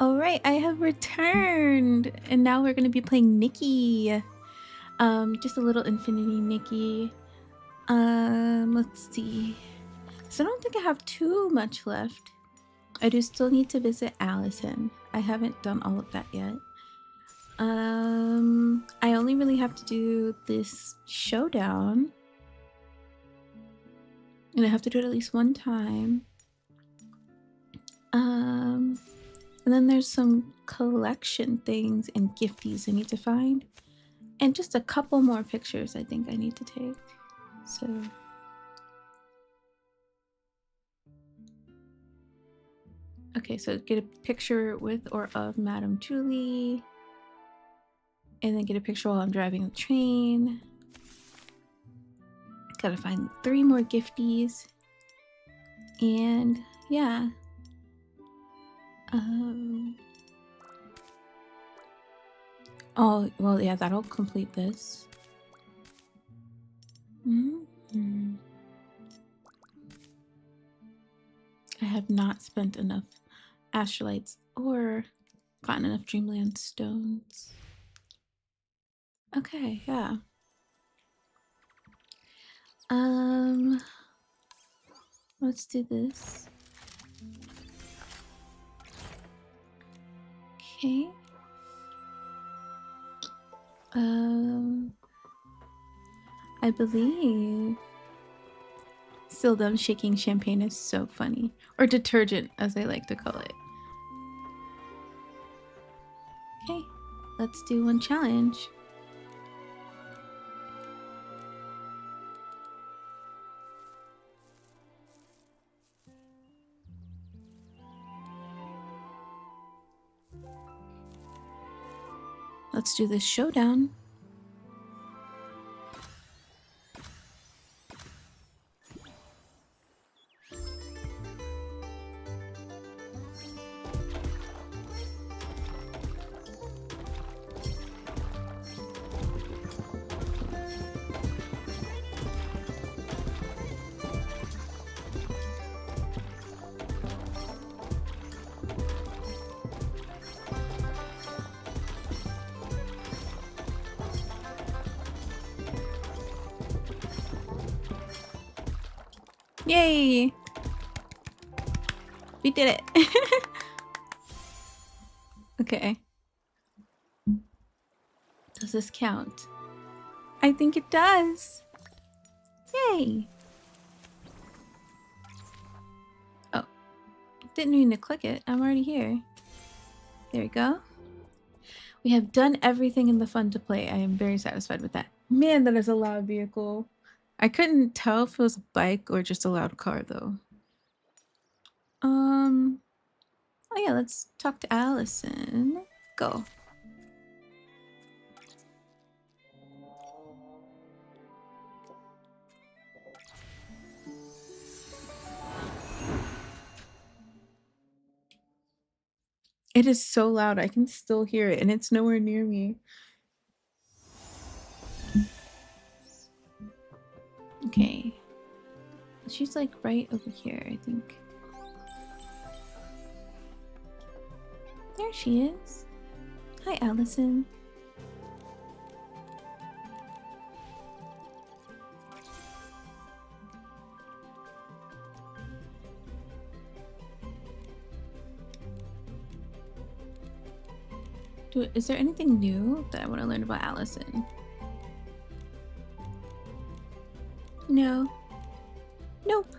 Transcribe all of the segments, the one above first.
Alright, I have returned! And now we're gonna be playing Nikki. Just a little Infinity Nikki. Let's see. So I don't think I have too much left. I do still need to visit Allison. I haven't done all of that yet. I only really have to do this showdown. And I have to do it at least one time. And then there's some collection things and gifties I need to find. And just a couple more pictures I think I need to take. So... okay, so get a picture with or of Madame Julie. And then get a picture while I'm driving the train. Gotta find 3 more gifties. And yeah. Oh, well, yeah, that'll complete this. I have not spent enough astrolites or gotten enough Dreamland stones. Okay, yeah. Let's do this. Okay. I believe still them shaking champagne is so funny. Or detergent, as I like to call it. Okay, let's do one challenge. Let's do this showdown. Yay! We did it! Okay. Does this count? I think it does! Yay! Oh. Didn't mean to click it. I'm already here. There we go. We have done everything in the fun to play. I am very satisfied with that. Man, that is a loud vehicle. I couldn't tell if it was a bike or just a loud car, though. Oh yeah, let's talk to Allison. Go. It is so loud, I can still hear it, and it's nowhere near me. Okay. She's like right over here, I think. There she is. Hi, Allison. Is there anything new that I want to learn about Allison? No. Nope.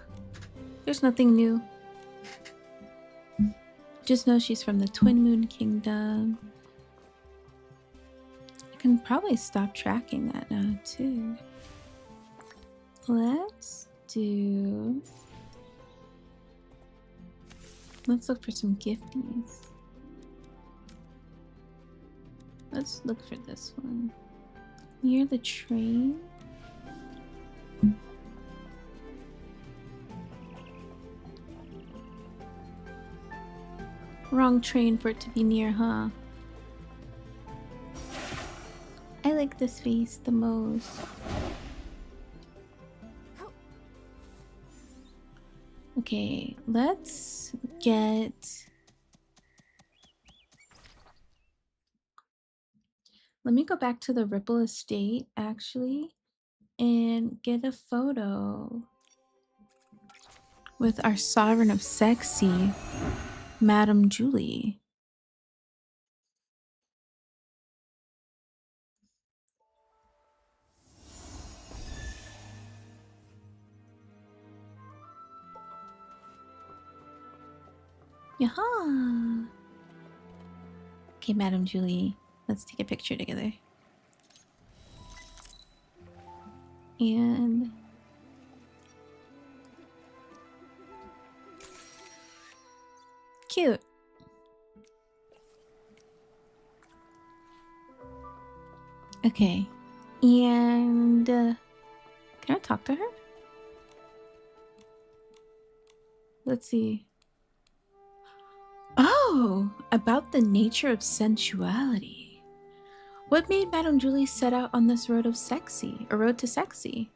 There's nothing new. Just know she's from the Twin Moon Kingdom. I can probably stop tracking that now, too. Let's look for some gifties. Let's look for this one. Near the train? Wrong train for it to be near, huh? I like this face the most. Okay, let's get Let me go back to the Ripple Estate, actually, and get a photo with our Sovereign of Sexy, Madame Julie. Yaha! Okay, Madame Julie, let's take a picture together. And cute. Okay. And can I talk to her? Let's see. Oh, about the nature of sensuality. What made Madame Julie set out on this road of sexy, a road to sexy?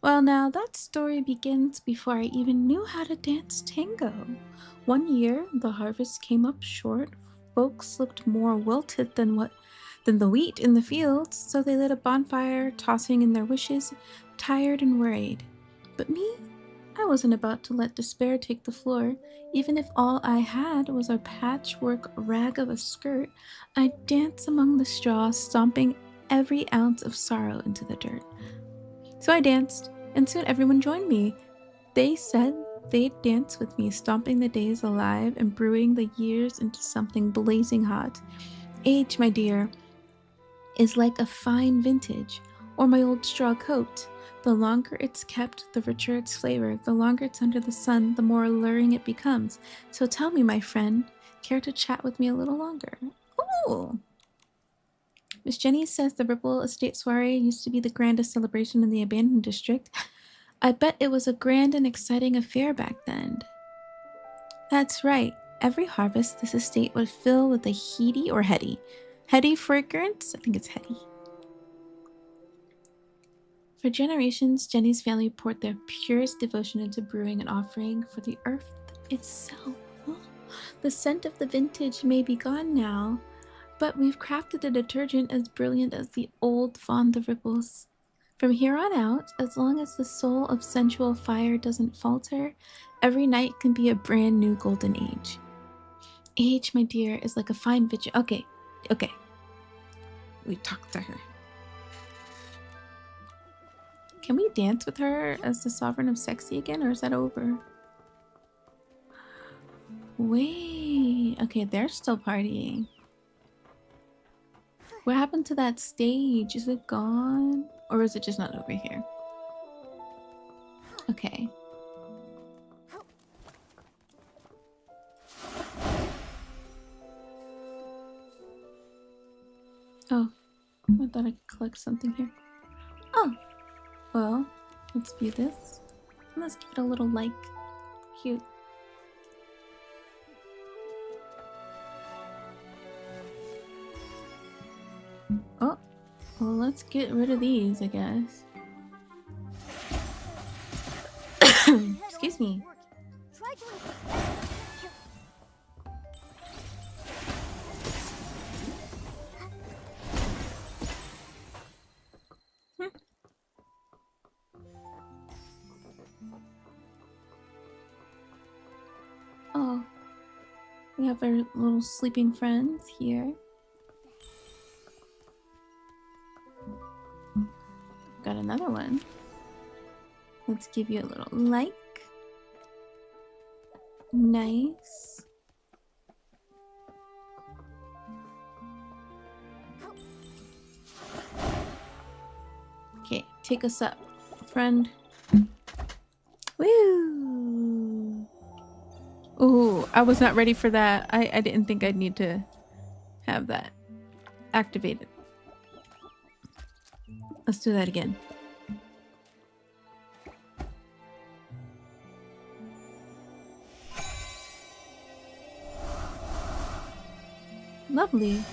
Well, now that story begins before I even knew how to dance tango. One year, the harvest came up short. Folks looked more wilted than the wheat in the fields, so they lit a bonfire, tossing in their wishes, tired and worried. But me, I wasn't about to let despair take the floor. Even if all I had was a patchwork rag of a skirt, I'd dance among the straw, stomping every ounce of sorrow into the dirt. So I danced, and soon everyone joined me. They said they'd dance with me, stomping the days alive and brewing the years into something blazing hot. Age, my dear, is like a fine vintage, or my old straw coat. The longer it's kept, the richer its flavor. The longer it's under the sun, the more alluring it becomes. So tell me, my friend, care to chat with me a little longer? Ooh! Miss Jenny says the Ripple Estate Soiree used to be the grandest celebration in the abandoned district. I bet it was a grand and exciting affair back then. That's right. Every harvest, this estate would fill with a heady fragrance. I think it's heady. For generations, Jenny's family poured their purest devotion into brewing and offering for the earth itself. The scent of the vintage may be gone now, but we've crafted a detergent as brilliant as the old fond of ripples. From here on out, as long as the soul of sensual fire doesn't falter, every night can be a brand new golden age. Age, my dear, is like a fine vigil. Okay. We talked to her. Can we dance with her as the Sovereign of Sexy again, or is that over? Wait. Okay, they're still partying. What happened to that stage? Is it gone? Or is it just not over here? Okay. Oh, I thought I could collect something here. Oh, well, let's view this. And let's give it a little like. Cute. Oh, well, let's get rid of these, I guess. Excuse me. Oh, we have our little sleeping friends here. Got another one. Let's give you a little like. Nice. Okay, take us up, friend. Woo! Ooh, I was not ready for that. I didn't think I'd need to have that activated. Let's do that again. Lovely.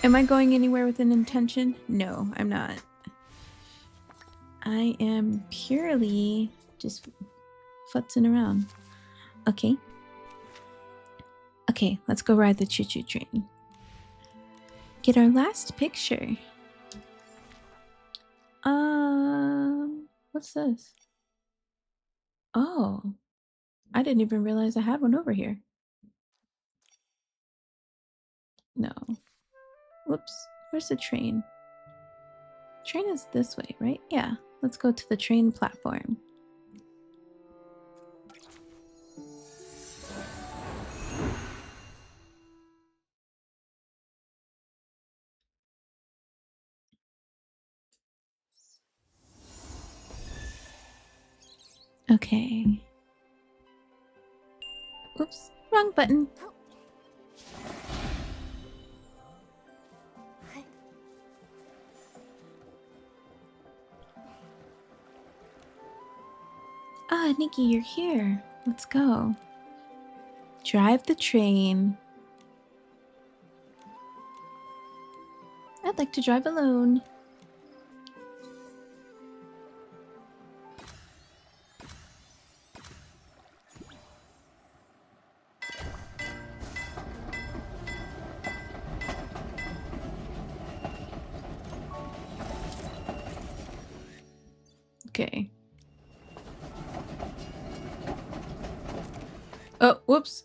Am I going anywhere with an intention? No, I'm not. I am purely just futzing around. Okay. Okay, let's go ride the choo-choo train. Get our last picture. What's this? Oh, I didn't even realize I had one over here. No. Whoops. Where's the train? Train is this way, right? Yeah. Let's go to the train platform. Okay. Oops. Wrong button. Ah, Nikki, you're here. Let's go. Drive the train. I'd like to drive alone. Okay. Oh, whoops.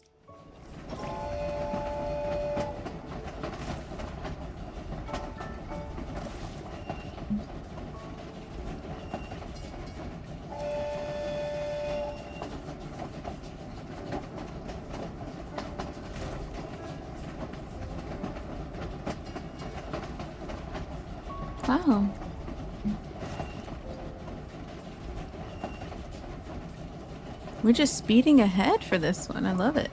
Wow. We're just speeding ahead for this one. I love it.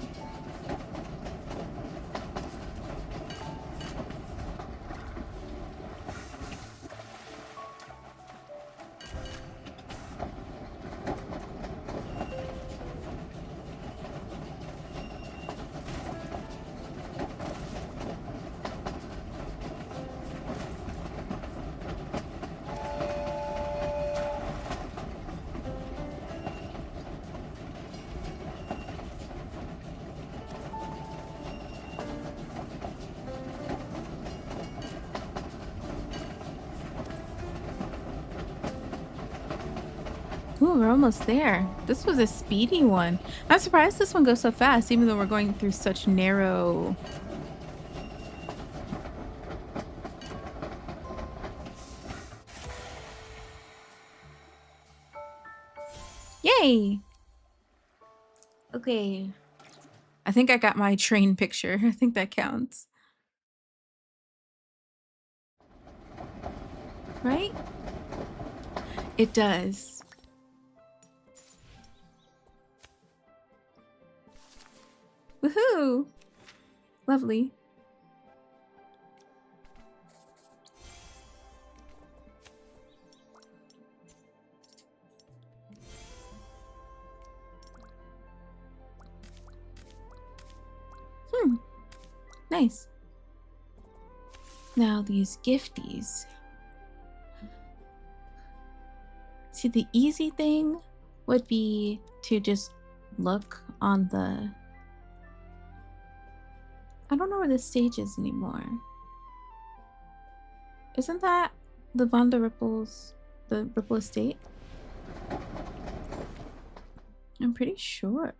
Ooh, we're almost there. This was a speedy one. I'm surprised this one goes so fast, even though we're going through such narrow... Yay! Okay. I think I got my train picture. I think that counts. Right? It does. Woohoo! Lovely. Nice. Now these gifties. See, the easy thing would be to just look on the... I don't know where this stage is anymore. Isn't that the Vonda Ripples, the Ripple Estate? I'm pretty sure.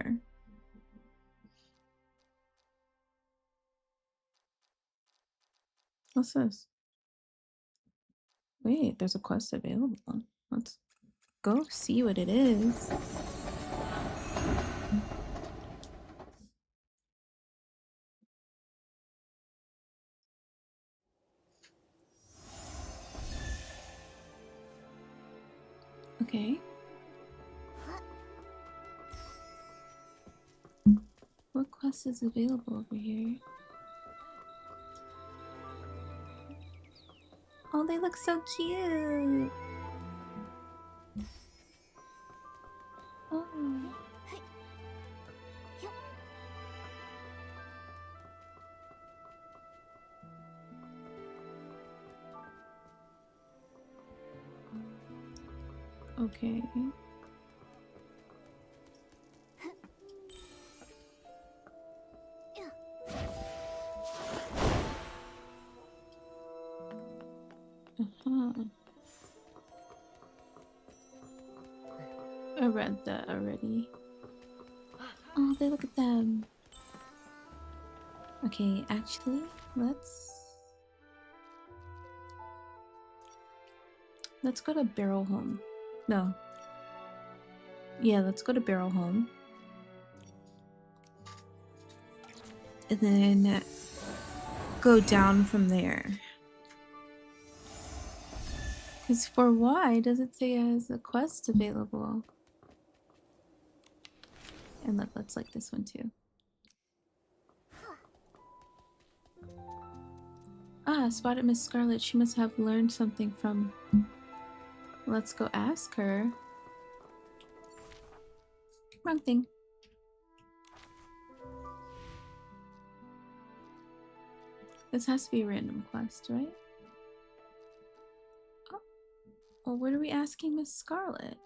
What's this? Wait, there's a quest available. Let's go see what it is. Okay. What quest is available over here? Oh, they look so cute. Oh. Okay. I read that already. Oh, they look at them. Okay, actually, let's go to Barrel Home. No. Yeah, let's go to Barrel Home. And then go down from there. Because for Y, does it say it has a quest available? And look, let's like this one too. Ah, spotted Miss Scarlet. She must have learned something from... Let's go ask her. Wrong thing. This has to be a random quest, right? Oh, well, what are we asking Miss Scarlet?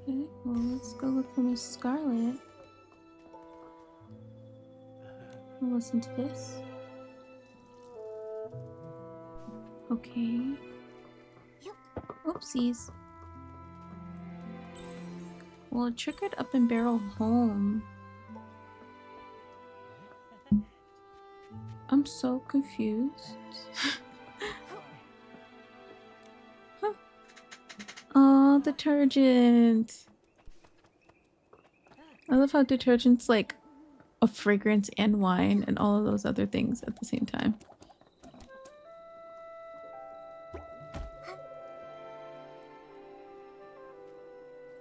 Okay, well, let's go look for Miss Scarlet. We'll listen to this. Okay. Oopsies. Well, it triggered up in Barrel Home. I'm so confused. Huh. Oh, detergent. I love how detergent's like a fragrance and wine and all of those other things at the same time.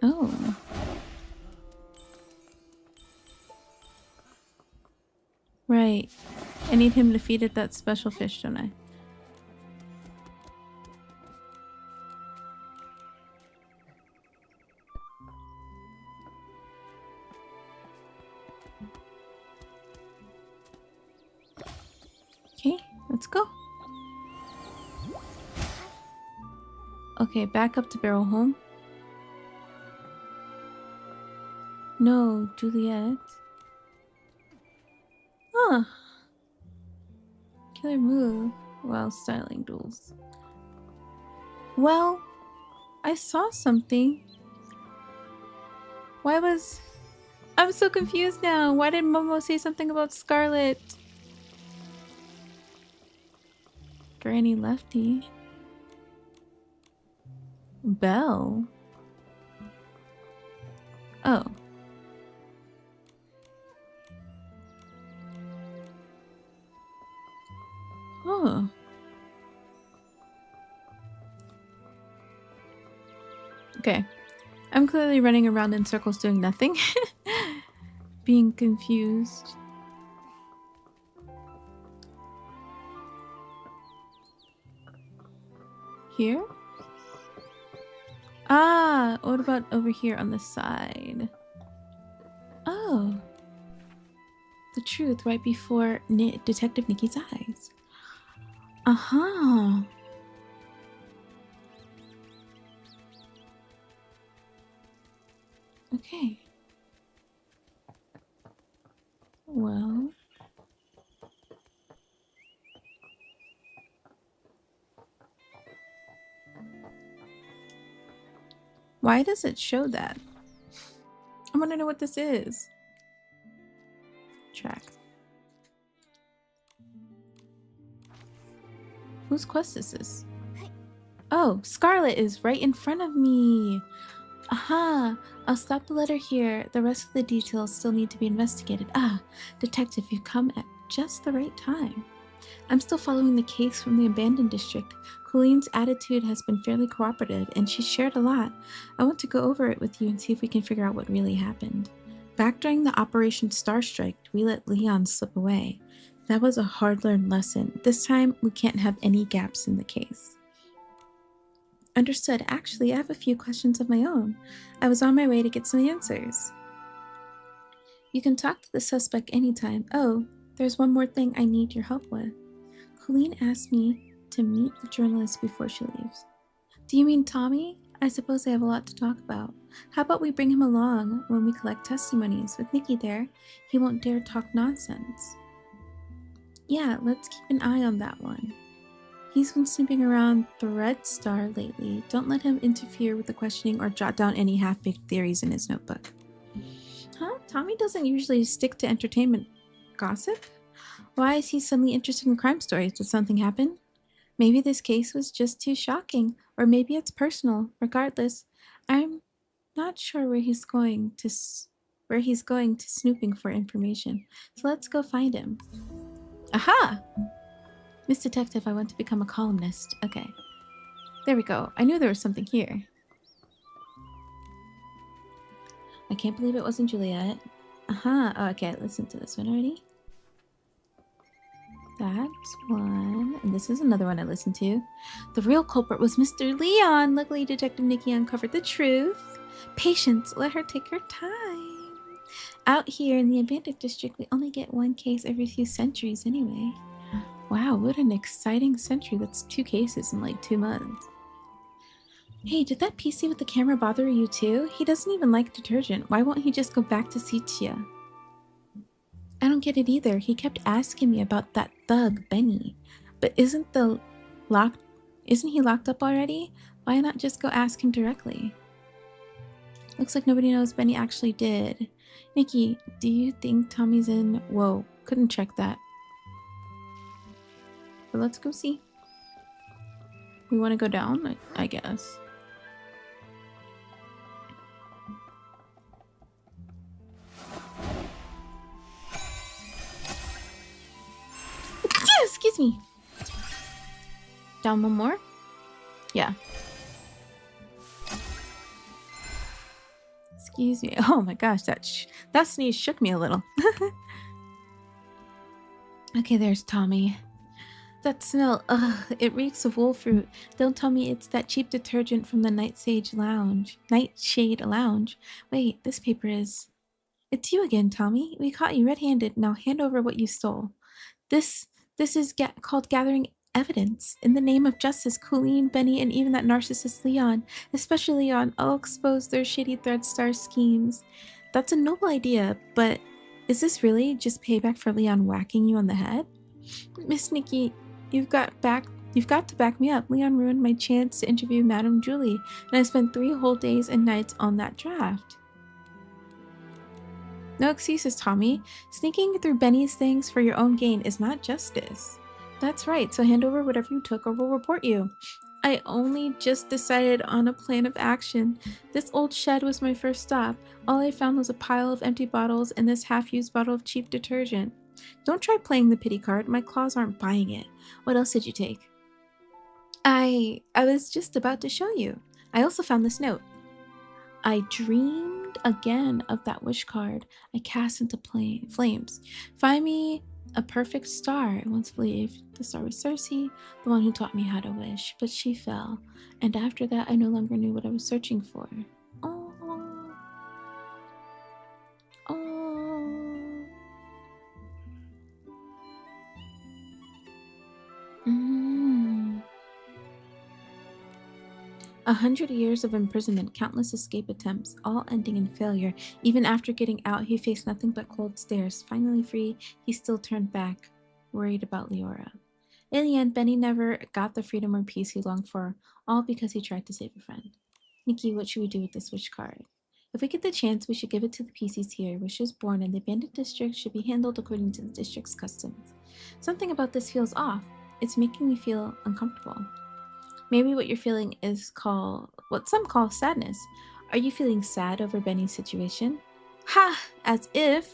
Oh. Right. I need him to feed it that special fish, don't I? Okay, let's go. Okay, back up to Barrel Home. No, Juliet. Huh. Killer move while styling duels. Well, I saw something. Why was... I'm so confused now. Why did Momo say something about Scarlet? Granny Lefty. Belle. Oh. Oh. Okay. I'm clearly running around in circles doing nothing. Being confused. Here? Ah, what about over here on the side? Oh. The truth right before Detective Nikki's eyes. Uh-huh. Okay. Well... Why does it show that? I want to know what this is. Track. Whose quest is this? Oh, Scarlet is right in front of me. Aha! I'll stop the letter here. The rest of the details still need to be investigated. Ah, detective, you've come at just the right time. I'm still following the case from the abandoned district. Colleen's attitude has been fairly cooperative, and she's shared a lot. I want to go over it with you and see if we can figure out what really happened. Back during the Operation Star Strike, we let Leon slip away. That was a hard-learned lesson. This time, we can't have any gaps in the case. Understood. Actually, I have a few questions of my own. I was on my way to get some answers. You can talk to the suspect anytime. Oh, there's one more thing I need your help with. Colleen asked me to meet the journalist before she leaves. Do you mean Tommy? I suppose I have a lot to talk about. How about we bring him along when we collect testimonies? With Nikki there, he won't dare talk nonsense. Yeah, let's keep an eye on that one. He's been snooping around the Red Star lately. Don't let him interfere with the questioning or jot down any half-baked theories in his notebook. Huh? Tommy doesn't usually stick to entertainment gossip? Why is he suddenly interested in crime stories? Did something happen? Maybe this case was just too shocking, or maybe it's personal. Regardless, I'm not sure where he's going to snooping for information. So let's go find him. Aha! Miss Detective, I want to become a columnist. Okay. There we go. I knew there was something here. I can't believe it wasn't Juliet. Aha. Oh, okay. Listen to this one already. That's one. And this is another one I listened to. The real culprit was Mr. Leon. Luckily, Detective Nikki uncovered the truth. Patience. Let her take her time. Out here in the abandoned district, we only get one case every few centuries anyway. Wow, what an exciting century. That's 2 cases in like 2 months. Hey, did that PC with the camera bother you too? He doesn't even like detergent. Why won't he just go back to Sitia? I don't get it either. He kept asking me about that thug, Benny. But isn't he locked up already? Why not just go ask him directly? Looks like nobody knows Benny actually did. Nikki, do you think Tommy's in? Whoa, couldn't check that. But let's go see. We want to go down, I guess. Excuse me. Down one more? Yeah. Excuse me. Oh my gosh, that sneeze shook me a little. Okay, there's Tommy. That smell, ugh, it reeks of wolf fruit. Don't tell me it's that cheap detergent from the Nightshade Lounge. Wait, this paper is... It's you again, Tommy. We caught you red-handed. Now hand over what you stole. This is called gathering evidence. In the name of justice, Colleen, Benny, and even that narcissist Leon, especially Leon, I'll expose their shady Thread Star schemes. That's a noble idea, but is this really just payback for Leon whacking you on the head? Miss Nikki, you've got to back me up. Leon ruined my chance to interview Madame Julie, and I spent 3 whole days and nights on that draft. No excuses, Tommy. Sneaking through Benny's things for your own gain is not justice. That's right, so hand over whatever you took or we'll report you. I only just decided on a plan of action. This old shed was my first stop. All I found was a pile of empty bottles and this half-used bottle of cheap detergent. Don't try playing the pity card. My claws aren't buying it. What else did you take? I was just about to show you. I also found this note. I dreamed again of that wish card I cast into flames. Find me a perfect star. I once believed the star was Circe, the one who taught me how to wish, but she fell. And after that, I no longer knew what I was searching for. Oh. Oh. 100 years of imprisonment, countless escape attempts, all ending in failure. Even after getting out, he faced nothing but cold stares. Finally free, he still turned back, worried about Leora. In the end, Benny never got the freedom or peace he longed for, all because he tried to save a friend. Nikki, what should we do with this wish card? If we get the chance, we should give it to the PCs here. Wishes born in the abandoned district should be handled according to the district's customs. Something about this feels off. It's making me feel uncomfortable. Maybe what you're feeling is what some call sadness. Are you feeling sad over Benny's situation? Ha! As if.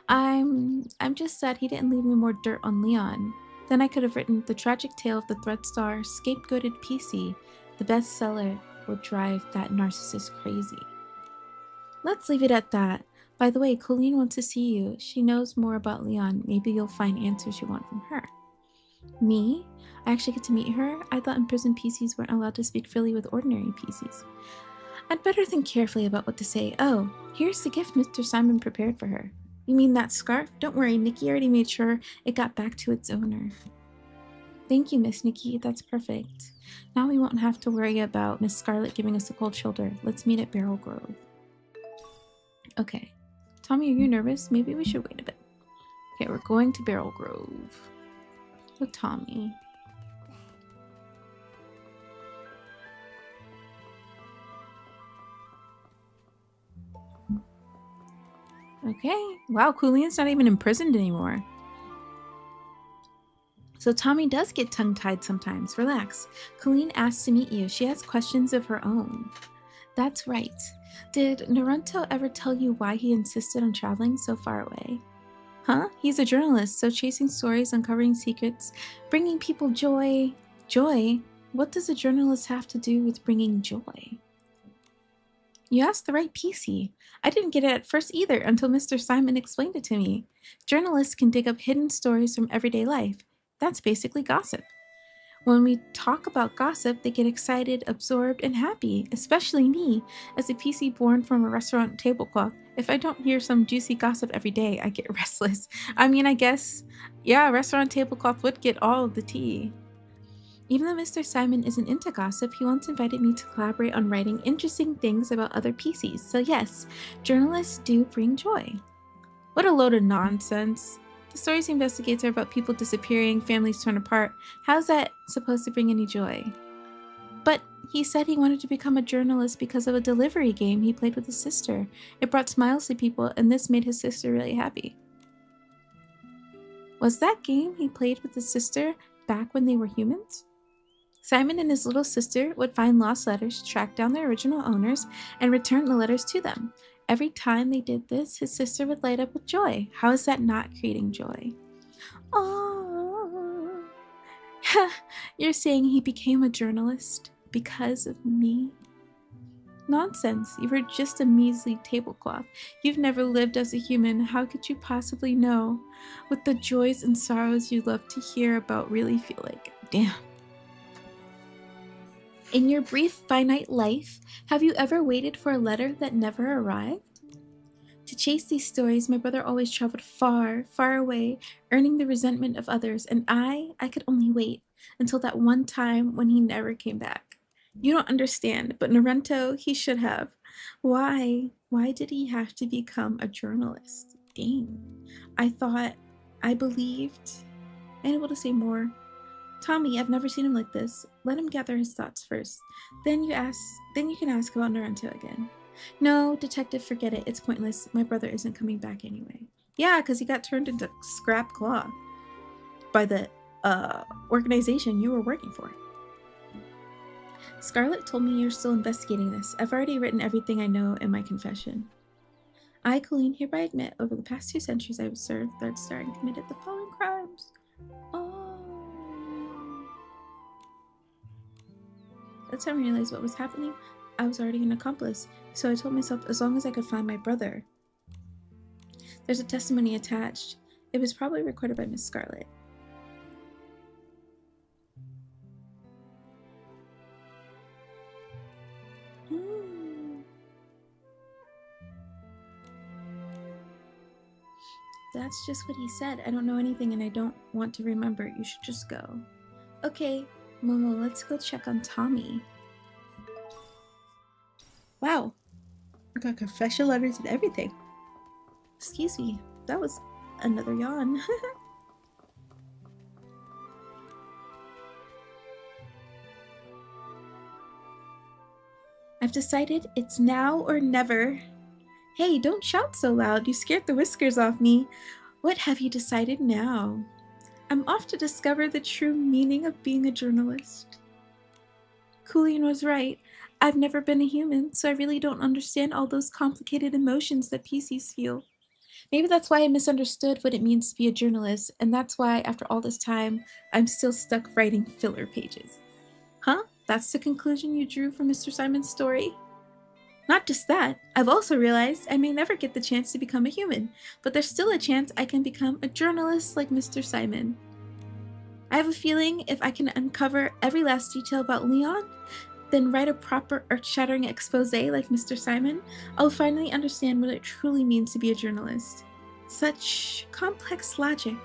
I'm just sad he didn't leave me more dirt on Leon. Then I could have written The Tragic Tale of the Thread Star Scapegoated PC. The bestseller would drive that narcissist crazy. Let's leave it at that. By the way, Colleen wants to see you. She knows more about Leon. Maybe you'll find answers you want from her. Me? I actually get to meet her? I thought imprisoned PCs weren't allowed to speak freely with ordinary PCs. I'd better think carefully about what to say. Oh, here's the gift Mr. Simon prepared for her. You mean that scarf? Don't worry, Nikki already made sure it got back to its owner. Thank you, Miss Nikki. That's perfect. Now we won't have to worry about Miss Scarlet giving us a cold shoulder. Let's meet at Barrel Grove. Okay. Tommy, are you nervous? Maybe we should wait a bit. Okay, we're going to Barrel Grove. With Tommy. Okay. Wow, Coolian's not even imprisoned anymore. So Tommy does get tongue-tied sometimes. Relax. Colleen asked to meet you. She has questions of her own. That's right. Did Naruto ever tell you why he insisted on traveling so far away? Huh? He's a journalist, so chasing stories, uncovering secrets, bringing people joy. Joy? What does a journalist have to do with bringing joy? You asked the right PC. I didn't get it at first either until Mr. Simon explained it to me. Journalists can dig up hidden stories from everyday life. That's basically gossip. When we talk about gossip, they get excited, absorbed, and happy, especially me, as a PC born from a restaurant tablecloth. If I don't hear some juicy gossip every day, I get restless. I mean, I guess, yeah, a restaurant tablecloth would get all of the tea. Even though Mr. Simon isn't into gossip, he once invited me to collaborate on writing interesting things about other PCs. So yes, journalists do bring joy. What a load of nonsense. The stories he investigates are about people disappearing, families torn apart. How's that supposed to bring any joy? But he said he wanted to become a journalist because of a delivery game he played with his sister. It brought smiles to people, and this made his sister really happy. Was that game he played with his sister back when they were humans? Simon and his little sister would find lost letters, track down their original owners, and return the letters to them. Every time they did this, his sister would light up with joy. How is that not creating joy? Oh, you're saying he became a journalist because of me? Nonsense. You were just a measly tablecloth. You've never lived as a human. How could you possibly know what the joys and sorrows you love to hear about really feel like? Damn. In your brief, finite life, have you ever waited for a letter that never arrived? To chase these stories, my brother always traveled far, far away, earning the resentment of others, and I could only wait until that one time when he never came back. You don't understand, but Naruto, he should have. Why? Why did he have to become a journalist? Dang. I believed. I'm able to say more. Tommy, I've never seen him like this. Let him gather his thoughts first. Then you can ask about Naruto again. No, detective, forget it. It's pointless. My brother isn't coming back anyway. Yeah, because he got turned into scrap claw by the organization you were working for. Scarlet told me you're still investigating this. I've already written everything I know in my confession. I, Colleen, hereby admit, over the past 2 centuries I have served Third Star and committed the following crimes. Oh. That's how I realized what was happening. I was already an accomplice, so I told myself as long as I could find my brother. There's a testimony attached. It was probably recorded by Miss Scarlet. That's just what he said. I don't know anything and I don't want to remember. You should just go. Okay, Momo, let's go check on Tommy. Wow. I got confession letters and everything. Excuse me. That was another yawn. I've decided it's now or never. Hey, don't shout so loud. You scared the whiskers off me. What have you decided now? I'm off to discover the true meaning of being a journalist. Coolian was right. I've never been a human, so I really don't understand all those complicated emotions that PCs feel. Maybe that's why I misunderstood what it means to be a journalist, and that's why, after all this time, I'm still stuck writing filler pages. Huh? That's the conclusion you drew from Mr. Simon's story? Not just that, I've also realized I may never get the chance to become a human, but there's still a chance I can become a journalist like Mr. Simon. I have a feeling if I can uncover every last detail about Leon, then write a proper earth-shattering expose like Mr. Simon, I'll finally understand what it truly means to be a journalist. Such complex logic.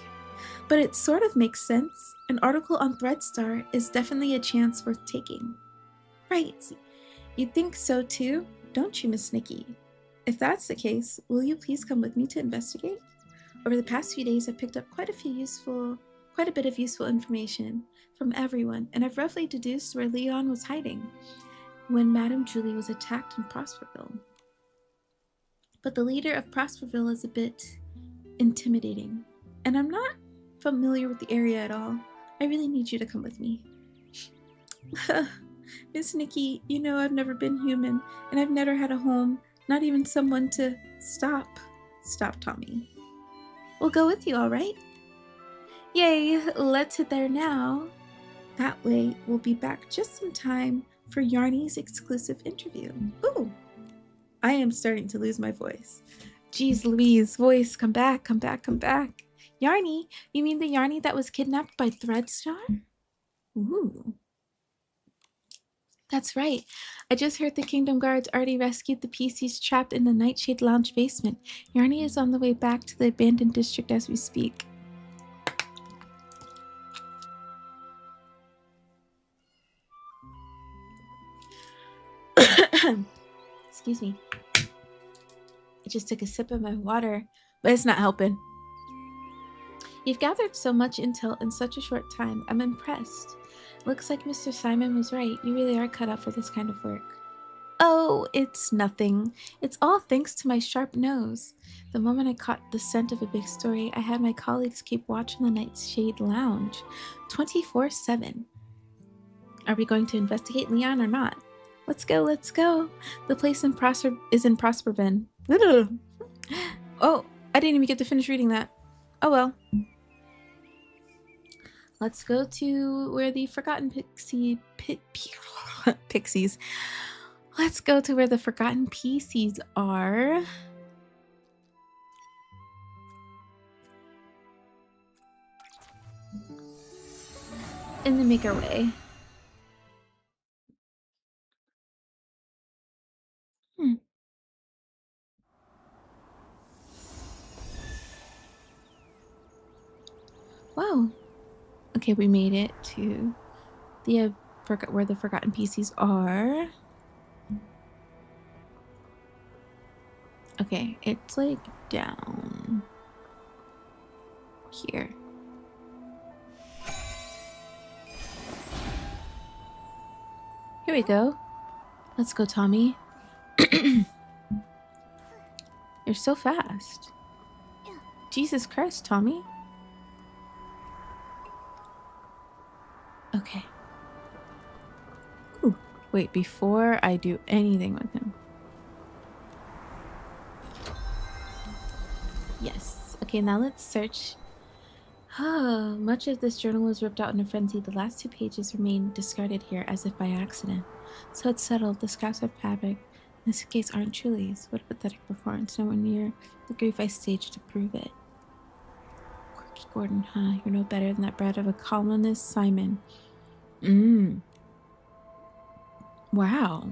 But it sort of makes sense. An article on ThreadStar is definitely a chance worth taking. Right. You think so too, don't you, Miss Nikki? If that's the case, will you please come with me to investigate? Over the past few days, I've picked up quite a bit of useful information from everyone, and I've roughly deduced where Leon was hiding when Madame Julie was attacked in Prosperville. But the leader of Prosperville is a bit intimidating, and I'm not familiar with the area at all. I really need you to come with me. Miss Nikki, you know I've never been human, and I've never had a home, not even someone to stop. Stop, Tommy. We'll go with you, all right? Yay, let's hit there now. That way, we'll be back just in time for Yarny's exclusive interview. Ooh, I am starting to lose my voice. Jeez Louise, voice, come back, come back, come back. Yarny, you mean the Yarny that was kidnapped by ThreadStar? Ooh. That's right. I just heard the Kingdom Guards already rescued the PCs trapped in the Nightshade Lounge basement. Yarny is on the way back to the abandoned district as we speak. Excuse me. I just took a sip of my water, but it's not helping. You've gathered so much intel in such a short time. I'm impressed. Looks like Mr. Simon was right. You really are cut out for this kind of work. Oh, it's nothing. It's all thanks to my sharp nose. The moment I caught the scent of a big story, I had my colleagues keep watch in the Nightshade Lounge 24/7. Are we going to investigate Leon or not? Let's go, let's go. The place is in Prosperville. Oh, I didn't even get to finish reading that. Oh well. Let's go to where the Forgotten Pixies. Let's go to where the Forgotten PCs are. And then make our way. Wow. Okay, we made it to the where the Forgotten PCs are. Okay, it's like down here. Here we go. Let's go, Tommy. You're so fast. Jesus Christ, Tommy. Okay. Ooh, wait, before I do anything with him. Yes. Okay, now let's search. Much of this journal was ripped out in a frenzy. The last 2 pages remain discarded here as if by accident. So it's settled. The scraps of fabric in this case aren't Julie's. What a pathetic performance. Nowhere near the grief I staged to prove it. Quirky Gordon, huh? You're no better than that brat of a columnist, Simon. Wow.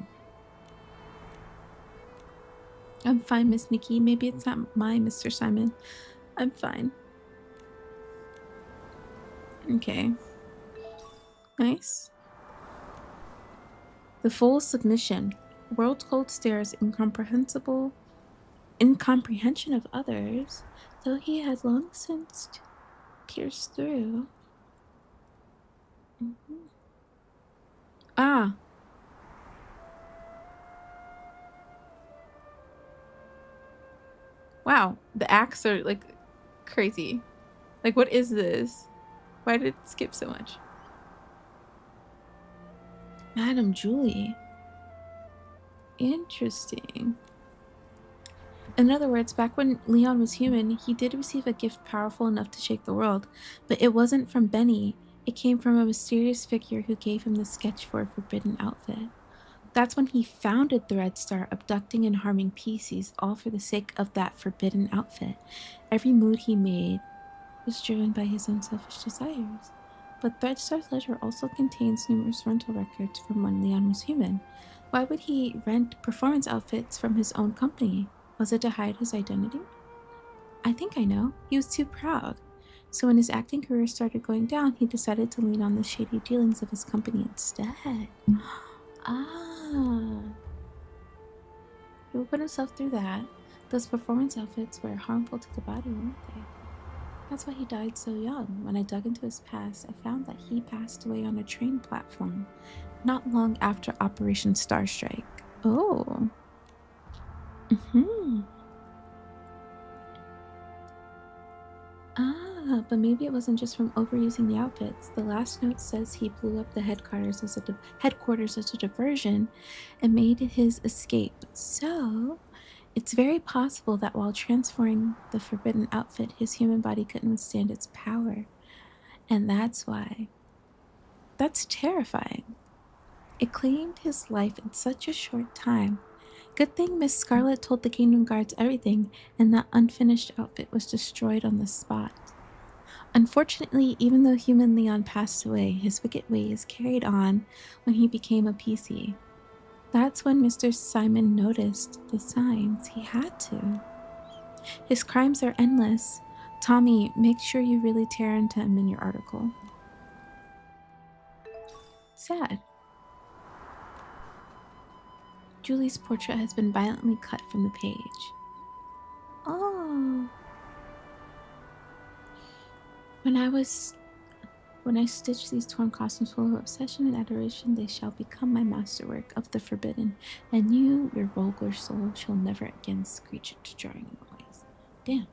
I'm fine, Miss Nikki. Maybe it's not my Mr. Simon. I'm fine. Okay. Nice. The full submission. World cold stares, incomprehension of others, though he had long since pierced through. Ah. Wow, the acts are like crazy. Like, what is this? Why did it skip so much? Madame Julie. Interesting. In other words, back when Leon was human, he did receive a gift powerful enough to shake the world, but it wasn't from Benny. It came from a mysterious figure who gave him the sketch for a forbidden outfit. That's when he founded the Red Star, abducting and harming PCs, all for the sake of that forbidden outfit. Every move he made was driven by his own selfish desires. But Red Star's ledger also contains numerous rental records from when Leon was human. Why would he rent performance outfits from his own company? Was it to hide his identity? I think I know. He was too proud. So when his acting career started going down, he decided to lean on the shady dealings of his company instead. Ah. He would put himself through that. Those performance outfits were harmful to the body, weren't they? That's why he died so young. When I dug into his past, I found that he passed away on a train platform not long after Operation Starstrike. Oh. But maybe it wasn't just from overusing the outfits. The last note says he blew up the headquarters as a diversion and made his escape. So, it's very possible that while transferring the forbidden outfit, his human body couldn't withstand its power. And that's why. That's terrifying. It claimed his life in such a short time. Good thing Miss Scarlet told the Kingdom Guards everything, and that unfinished outfit was destroyed on the spot. Unfortunately, even though human Leon passed away, his wicked ways carried on when he became a PC. That's when Mr. Simon noticed the signs. He had to. His crimes are endless. Tommy, make sure you really tear into him in your article. Sad. Julie's portrait has been violently cut from the page. Oh. When I stitch these torn costumes full of obsession and adoration, they shall become my masterwork of the forbidden, and you, your vulgar soul, shall never again screech at jarring noise. Damn.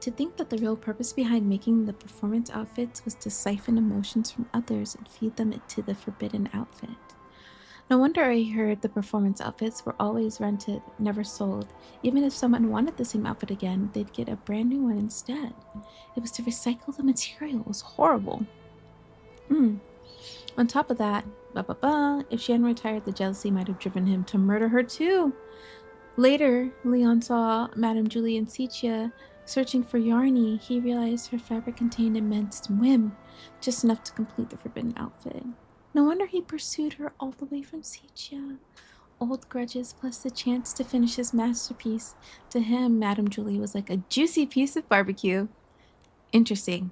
To think that the real purpose behind making the performance outfits was to siphon emotions from others and feed them to the forbidden outfit. No wonder I heard the performance outfits were always rented, never sold. Even if someone wanted the same outfit again, they'd get a brand new one instead. It was to recycle the material. It was horrible. On top of that, if she hadn't retired, the jealousy might have driven him to murder her too. Later, Leon saw Madame Julie and Cynthia searching for Yarny. He realized her fabric contained immense whim, just enough to complete the forbidden outfit. No wonder he pursued her all the way from Cynthia. Old grudges plus the chance to finish his masterpiece. To him, Madame Julie was like a juicy piece of barbecue. Interesting.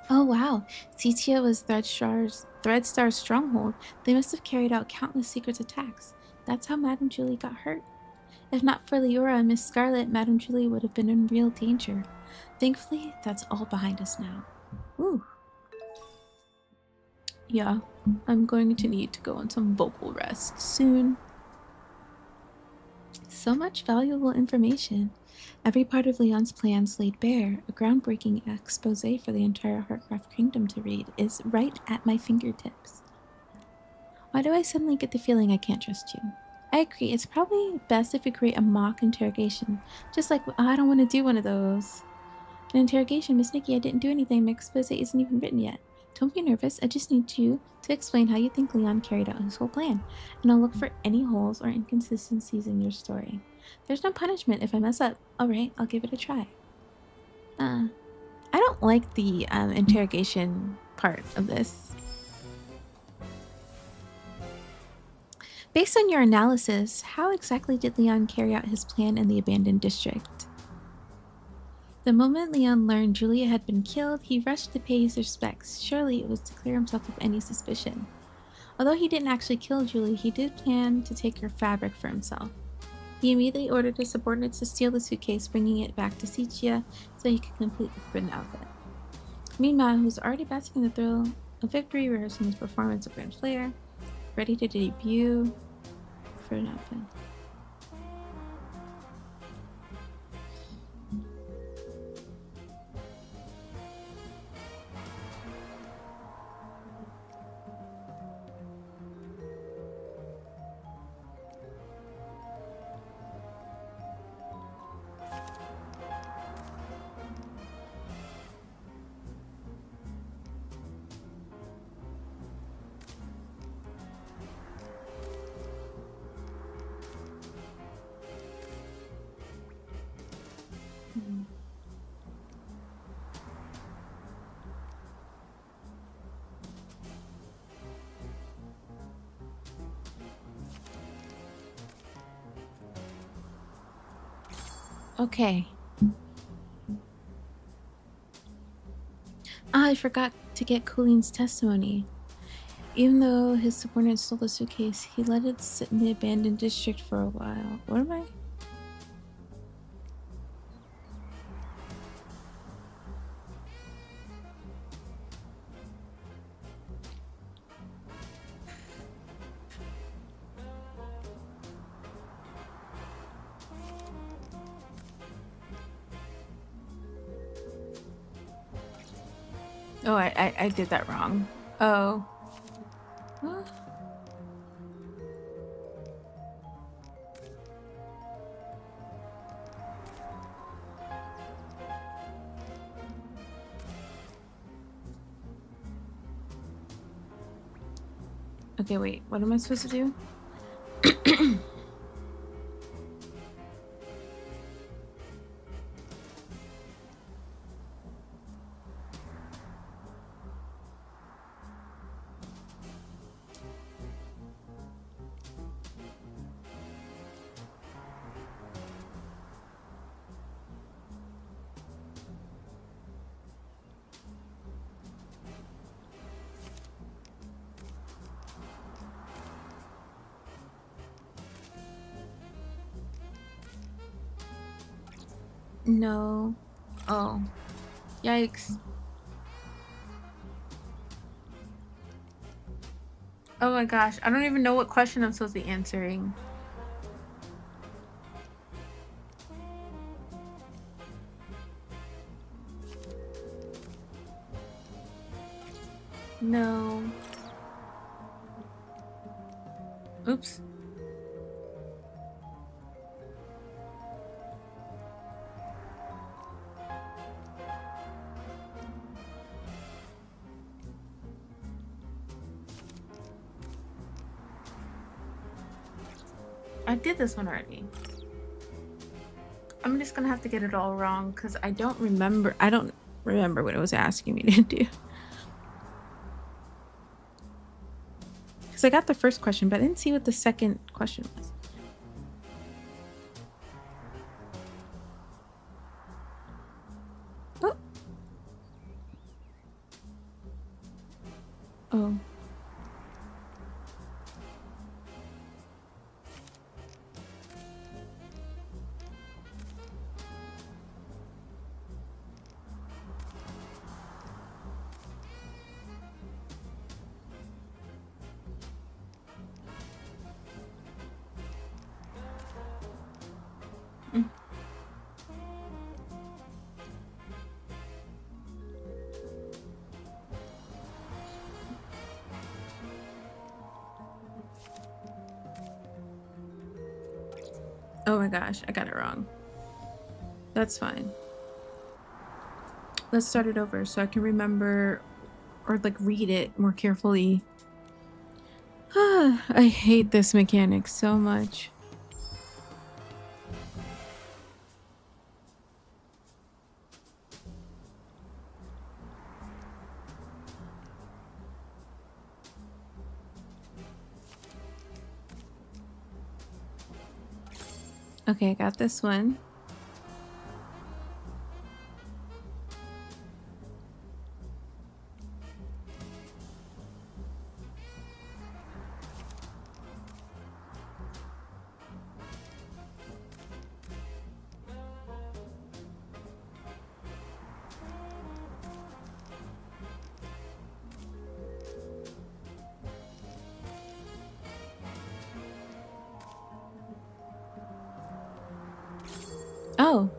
Oh wow, Cynthia was Threadstar's stronghold. They must have carried out countless secret attacks. That's how Madame Julie got hurt. If not for Leora and Miss Scarlet, Madame Julie would have been in real danger. Thankfully, that's all behind us now. Ooh. Yeah, I'm going to need to go on some vocal rest soon. So much valuable information. Every part of Leon's plans laid bare, a groundbreaking expose for the entire Heartcraft Kingdom to read, is right at my fingertips. Why do I suddenly get the feeling I can't trust you? I agree, it's probably best if we create a mock interrogation. Just like, I don't want to do one of those. An interrogation, Miss Nikki, I didn't do anything. My expose isn't even written yet. Don't be nervous. I just need you to explain how you think Leon carried out his whole plan, and I'll look for any holes or inconsistencies in your story. There's no punishment if I mess up. Alright, I'll give it a try. I don't like the interrogation part of this. Based on your analysis, how exactly did Leon carry out his plan in the abandoned district? The moment Leon learned Julia had been killed, he rushed to pay his respects. Surely it was to clear himself of any suspicion. Although he didn't actually kill Julie, he did plan to take her fabric for himself. He immediately ordered his subordinates to steal the suitcase, bringing it back to Cynthia so he could complete the forbidden outfit. Meanwhile, he was already basking in the thrill of victory, rehearsing his performance of Grand Slayer, ready to debut for an outfit. Okay. Ah, I forgot to get Colleen's testimony. Even though his subordinate stole the suitcase, he let it sit in the abandoned district for a while. What am I? Oh, I did that wrong. Oh. Huh? Okay, wait. What am I supposed to do? No. Oh. Yikes. Oh my gosh. I don't even know what question I'm supposed to be answering. No. Oops. I did this one already. I'm just gonna have to get it all wrong because I don't remember what it was asking me to do. Because I got the first question, but I didn't see what the second question was. Oh. Oh. Mm. Oh my gosh, I got it wrong. That's fine. Let's start it over so I can remember or like read it more carefully. I hate this mechanic so much. Okay, I got this one. Oh,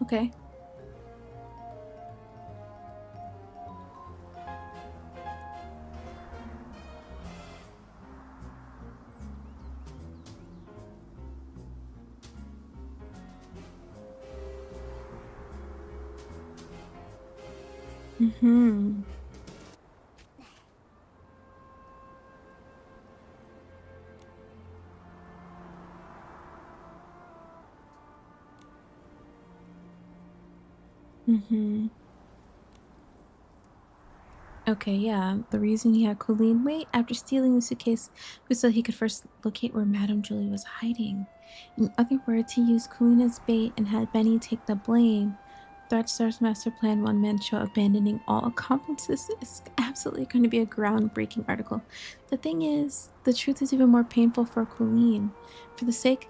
okay. Mm-hmm. Mm-hmm. Okay, yeah. The reason he had Colleen wait after stealing the suitcase was so he could first locate where Madame Julie was hiding. In other words, he used Colleen as bait and had Benny take the blame. Threadstar's master plan one man show abandoning all accomplices is absolutely going to be a groundbreaking article. The thing is, the truth is even more painful for Colleen. For the sake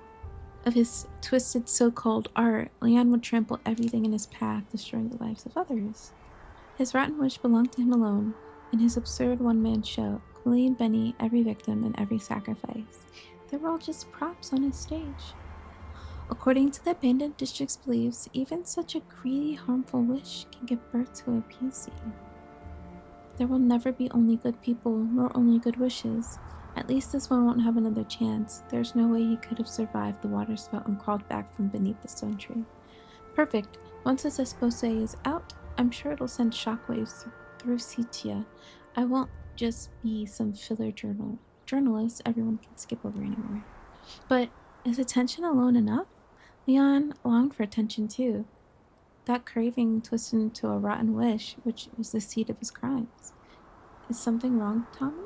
of his twisted so-called art, Leon would trample everything in his path, destroying the lives of others. His rotten wish belonged to him alone. In his absurd one-man show, Colleen, Benny, every victim, and every sacrifice, they were all just props on his stage. According to the abandoned district's beliefs, even such a greedy, harmful wish can give birth to a PC. There will never be only good people, nor only good wishes. At least this one won't have another chance. There's no way he could have survived the water spout and crawled back from beneath the stone tree. Perfect. Once this expose is out, I'm sure it'll send shockwaves through Sitia. I won't just be some filler journalist everyone can skip over anymore. But is attention alone enough? Leon longed for attention too. That craving twisted into a rotten wish, which was the seed of his crimes. Is something wrong, Tommy?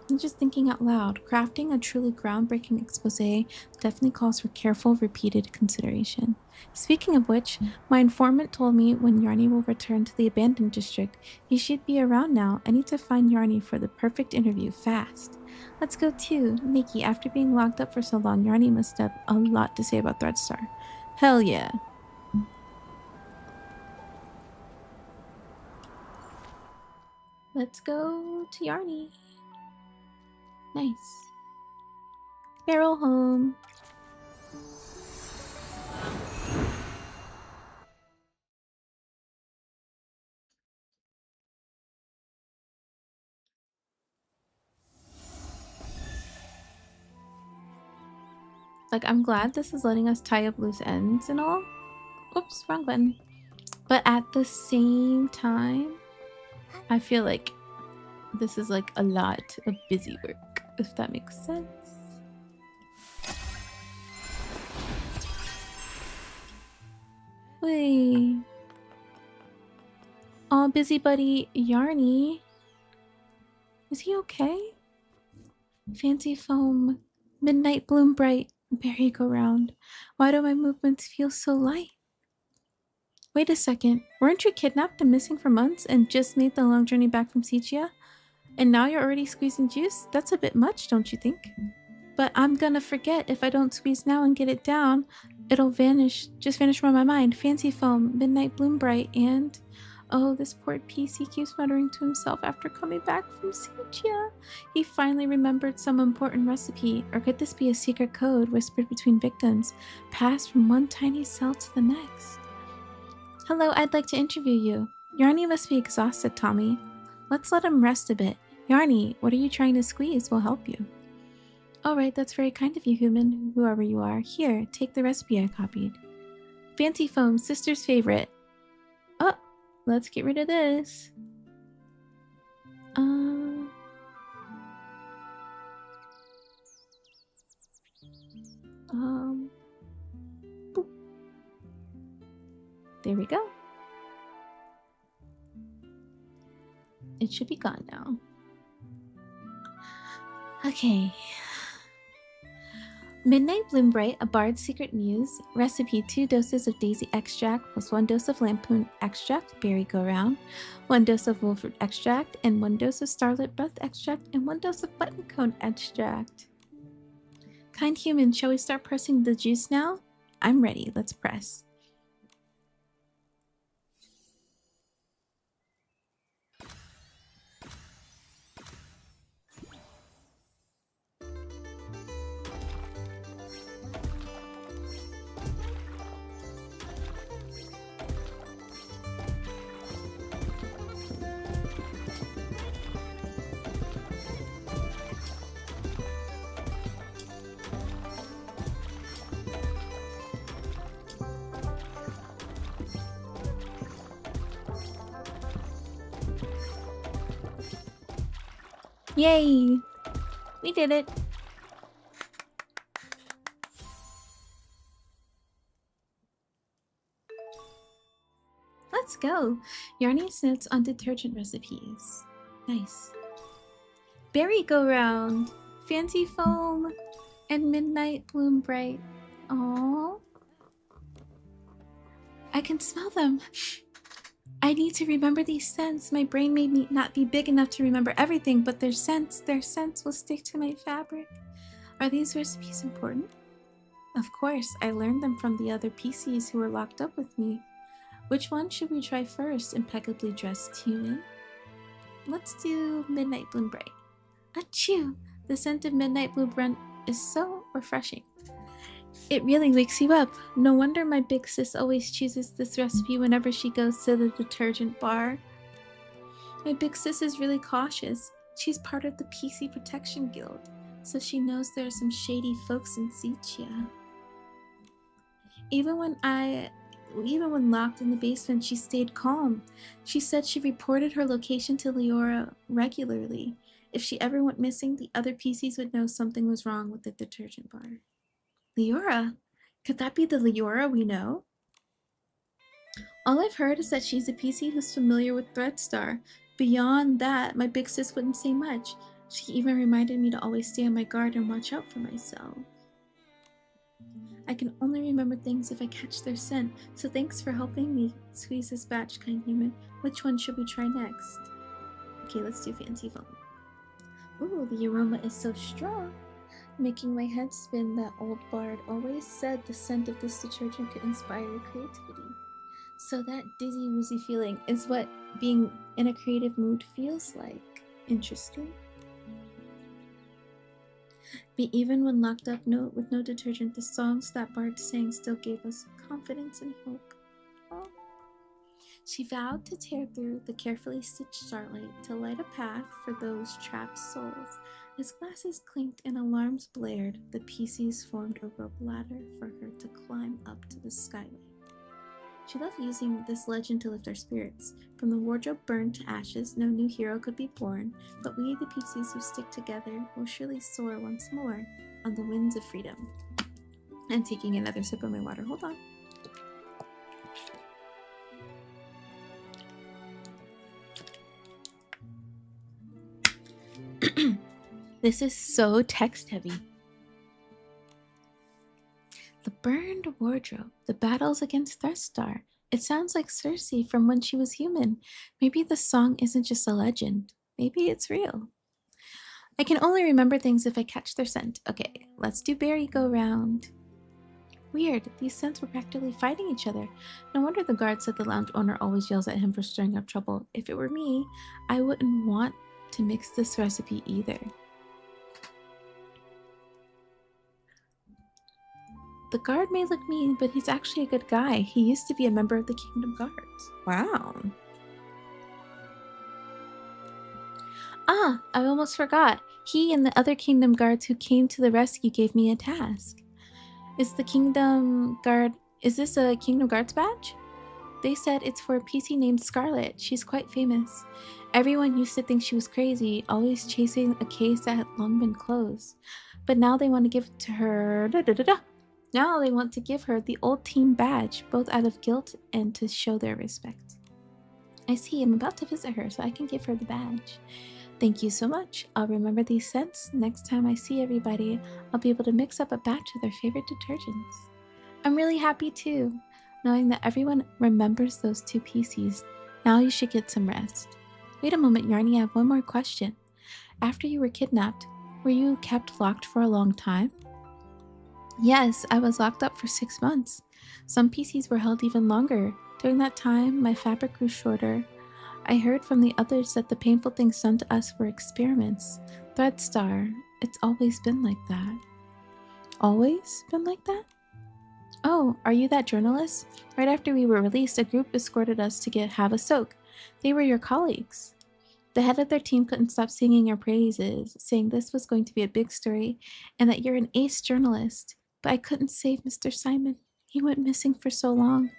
I'm just thinking out loud. Crafting a truly groundbreaking expose definitely calls for careful, repeated consideration. Speaking of which, my informant told me when Yarny will return to the abandoned district. He should be around now. I need to find Yarny for the perfect interview fast. Let's go too. Nikki, after being locked up for so long, Yarny must have a lot to say about Threadstar. Hell yeah. Let's go to Yarny. Nice. Barrel home. Like, I'm glad this is letting us tie up loose ends and all. Oops, wrong button. But at the same time, I feel like this is like a lot of busy work, if that makes sense. Wait. Aw, busybody Yarny. Is he okay? Fancy foam. Midnight bloom bright. Merry-go-round. Why do my movements feel so light? Wait a second. Weren't you kidnapped and missing for months and just made the long journey back from Sichia? And now you're already squeezing juice? That's a bit much, don't you think? But I'm gonna forget if I don't squeeze now and get it down. It'll vanish, just vanish from my mind. Fancy foam, midnight bloom bright, and... Oh, this poor PC keeps muttering to himself after coming back from Sichia. He finally remembered some important recipe. Or could this be a secret code whispered between victims, passed from one tiny cell to the next? Hello, I'd like to interview you. Yarny must be exhausted, Tommy. Let's let him rest a bit. Yarny, what are you trying to squeeze? We'll help you. Alright, that's very kind of you, human, whoever you are. Here, take the recipe I copied. Fancy foam, sister's favorite. Oh, let's get rid of this. Boop. There we go. It should be gone now. Okay. Midnight Bloom Bright, a bard's secret muse. Recipe: 2 doses of daisy extract plus 1 dose of lampoon extract, berry go round, 1 dose of wolfroot extract, and 1 dose of starlit breath extract, and 1 dose of button cone extract. Kind human, shall we start pressing the juice now? I'm ready, let's press. Yay! We did it! Let's go! Yarny's notes on detergent recipes. Nice. Berry go round. Fancy foam and midnight bloom bright. Aww. I can smell them. I need to remember these scents. My brain may not be big enough to remember everything, but their scents will stick to my fabric. Are these recipes important? Of course, I learned them from the other PCs who were locked up with me. Which one should we try first, impeccably dressed human? Let's do Midnight Bloom Bright. Achoo! The scent of Midnight Bloom Bright is so refreshing. It really wakes you up. No wonder my big sis always chooses this recipe whenever she goes to the detergent bar. My big sis is really cautious. She's part of the PC Protection Guild, so she knows there are some shady folks in Seatia. Even when locked in the basement, she stayed calm. She said she reported her location to Leora regularly. If she ever went missing, the other PCs would know something was wrong with the detergent bar. Leora? Could that be the Leora we know? All I've heard is that she's a PC who's familiar with Threadstar. Beyond that, my big sis wouldn't say much. She even reminded me to always stay on my guard and watch out for myself. I can only remember things if I catch their scent, so thanks for helping me squeeze this batch, kind human. Which one should we try next? Okay, let's do Fancy Foam. Ooh, the aroma is so strong. Making my head spin, that old bard always said the scent of this detergent could inspire creativity. So that dizzy-woozy feeling is what being in a creative mood feels like. Interesting. But even when locked up with no detergent, the songs that bard sang still gave us confidence and hope. Oh. She vowed to tear through the carefully stitched starlight to light a path for those trapped souls. As glasses clinked and alarms blared, the PCs formed a rope ladder for her to climb up to the skyway. She loved using this legend to lift our spirits. From the wardrobe burned to ashes, no new hero could be born, but we, the PCs who stick together, will surely soar once more on the winds of freedom. I'm taking another sip of my water. Hold on. This is so text heavy. The burned wardrobe, the battles against Threstar. It sounds like Cersei from when she was human. Maybe the song isn't just a legend. Maybe it's real. I can only remember things if I catch their scent. Okay, let's do Berry Go Round. Weird, these scents were practically fighting each other. No wonder the guard said the lounge owner always yells at him for stirring up trouble. If it were me, I wouldn't want to mix this recipe either. The guard may look mean, but he's actually a good guy. He used to be a member of the Kingdom Guards. Wow. Ah, I almost forgot. He and the other Kingdom Guards who came to the rescue gave me a task. Is this a Kingdom Guards badge? They said it's for a PC named Scarlet. She's quite famous. Everyone used to think she was crazy, always chasing a case that had long been closed. But now they want to give it to her. Now they want to give her the old team badge, both out of guilt and to show their respect. I see, I'm about to visit her, so I can give her the badge. Thank you so much. I'll remember these scents. Next time I see everybody, I'll be able to mix up a batch of their favorite detergents. I'm really happy too, knowing that everyone remembers those two PCs. Now you should get some rest. Wait a moment, Yarny, I have one more question. After you were kidnapped, were you kept locked for a long time? Yes, I was locked up for 6 months. Some PCs were held even longer. During that time, my fabric grew shorter. I heard from the others that the painful things done to us were experiments. Threadstar, it's always been like that. Always been like that? Oh, are you that journalist? Right after we were released, a group escorted us to have a soak. They were your colleagues. The head of their team couldn't stop singing your praises, saying this was going to be a big story and that you're an ace journalist. But I couldn't save Mr. Simon. He went missing for so long.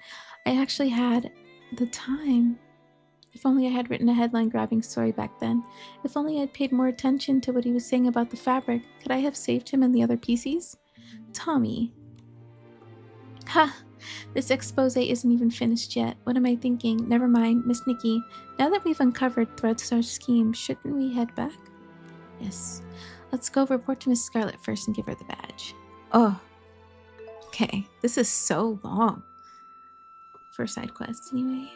I actually had the time. If only I had written a headline-grabbing story back then. If only I'd paid more attention to what he was saying about the fabric. Could I have saved him and the other PCs? Tommy. Ha! This expose isn't even finished yet. What am I thinking? Never mind, Miss Nikki. Now that we've uncovered Threadstar's scheme, shouldn't we head back? Yes. Let's go report to Miss Scarlet first and give her the badge. Oh. Okay. This is so long. For side quests, anyway.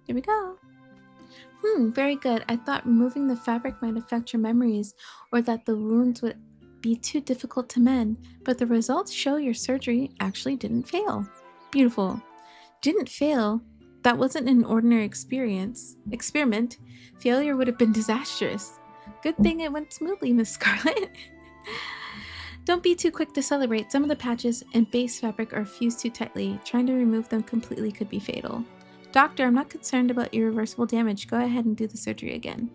Here we go. Very good. I thought removing the fabric might affect your memories or that the wounds would be too difficult to mend, but the results show your surgery actually didn't fail. Beautiful. Didn't fail? That wasn't an ordinary experiment. Failure would have been disastrous. Good thing it went smoothly, Miss Scarlet. Don't be too quick to celebrate. Some of the patches and base fabric are fused too tightly. Trying to remove them completely could be fatal. Doctor, I'm not concerned about irreversible damage. Go ahead and do the surgery again.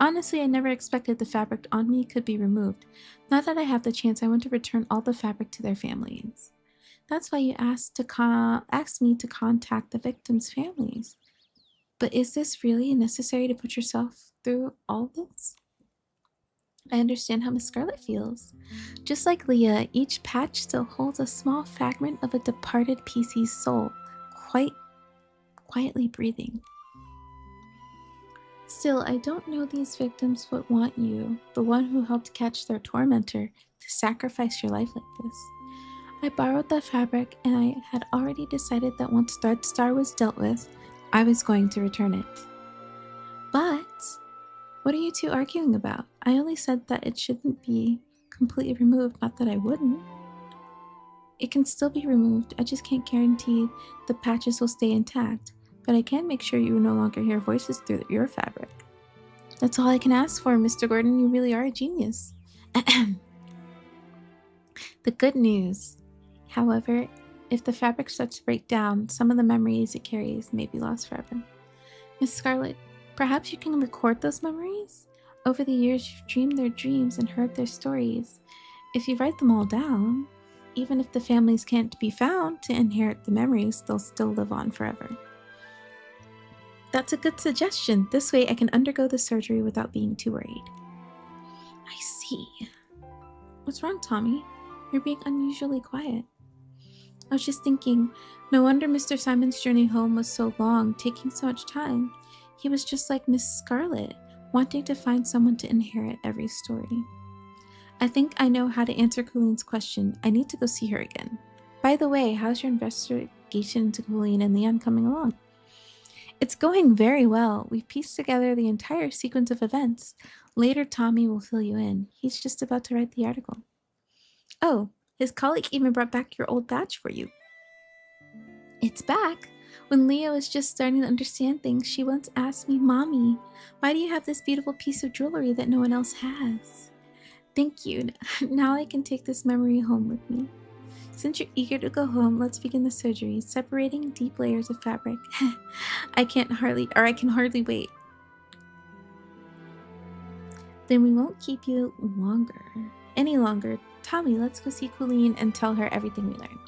Honestly, I never expected the fabric on me could be removed. Now that I have the chance, I want to return all the fabric to their families. That's why you asked me to contact the victims' families. But is this really necessary to put yourself through all this? I understand how Miss Scarlet feels. Just like Leah, each patch still holds a small fragment of a departed PC's soul, quite quietly breathing. Still, I don't know these victims would want you, the one who helped catch their tormentor, to sacrifice your life like this. I borrowed the fabric, and I had already decided that once Threadstar was dealt with, I was going to return it. But what are you two arguing about? I only said that it shouldn't be completely removed, not that I wouldn't. It can still be removed, I just can't guarantee the patches will stay intact, but I can make sure you no longer hear voices through your fabric. That's all I can ask for, Mr. Gordon. You really are a genius. The good news, however, if the fabric starts to break down, some of the memories it carries may be lost forever. Miss Scarlet, perhaps you can record those memories? Over the years, you've dreamed their dreams and heard their stories. If you write them all down, even if the families can't be found to inherit the memories, they'll still live on forever. That's a good suggestion. This way I can undergo the surgery without being too worried. I see. What's wrong, Tommy? You're being unusually quiet. I was just thinking, no wonder Mr. Simon's journey home was so long, taking so much time. He was just like Miss Scarlet, wanting to find someone to inherit every story. I think I know how to answer Colleen's question. I need to go see her again. By the way, how's your investigation into Colleen and Leon coming along? It's going very well. We've pieced together the entire sequence of events. Later, Tommy will fill you in. He's just about to write the article. Oh, his colleague even brought back your old badge for you. It's back. When Leah was just starting to understand things, she once asked me, Mommy, why do you have this beautiful piece of jewelry that no one else has? Thank you. Now I can take this memory home with me. Since you're eager to go home, let's begin the surgery, separating deep layers of fabric. I can hardly wait. Then we won't keep you any longer. Tommy, let's go see Colleen and tell her everything we learned.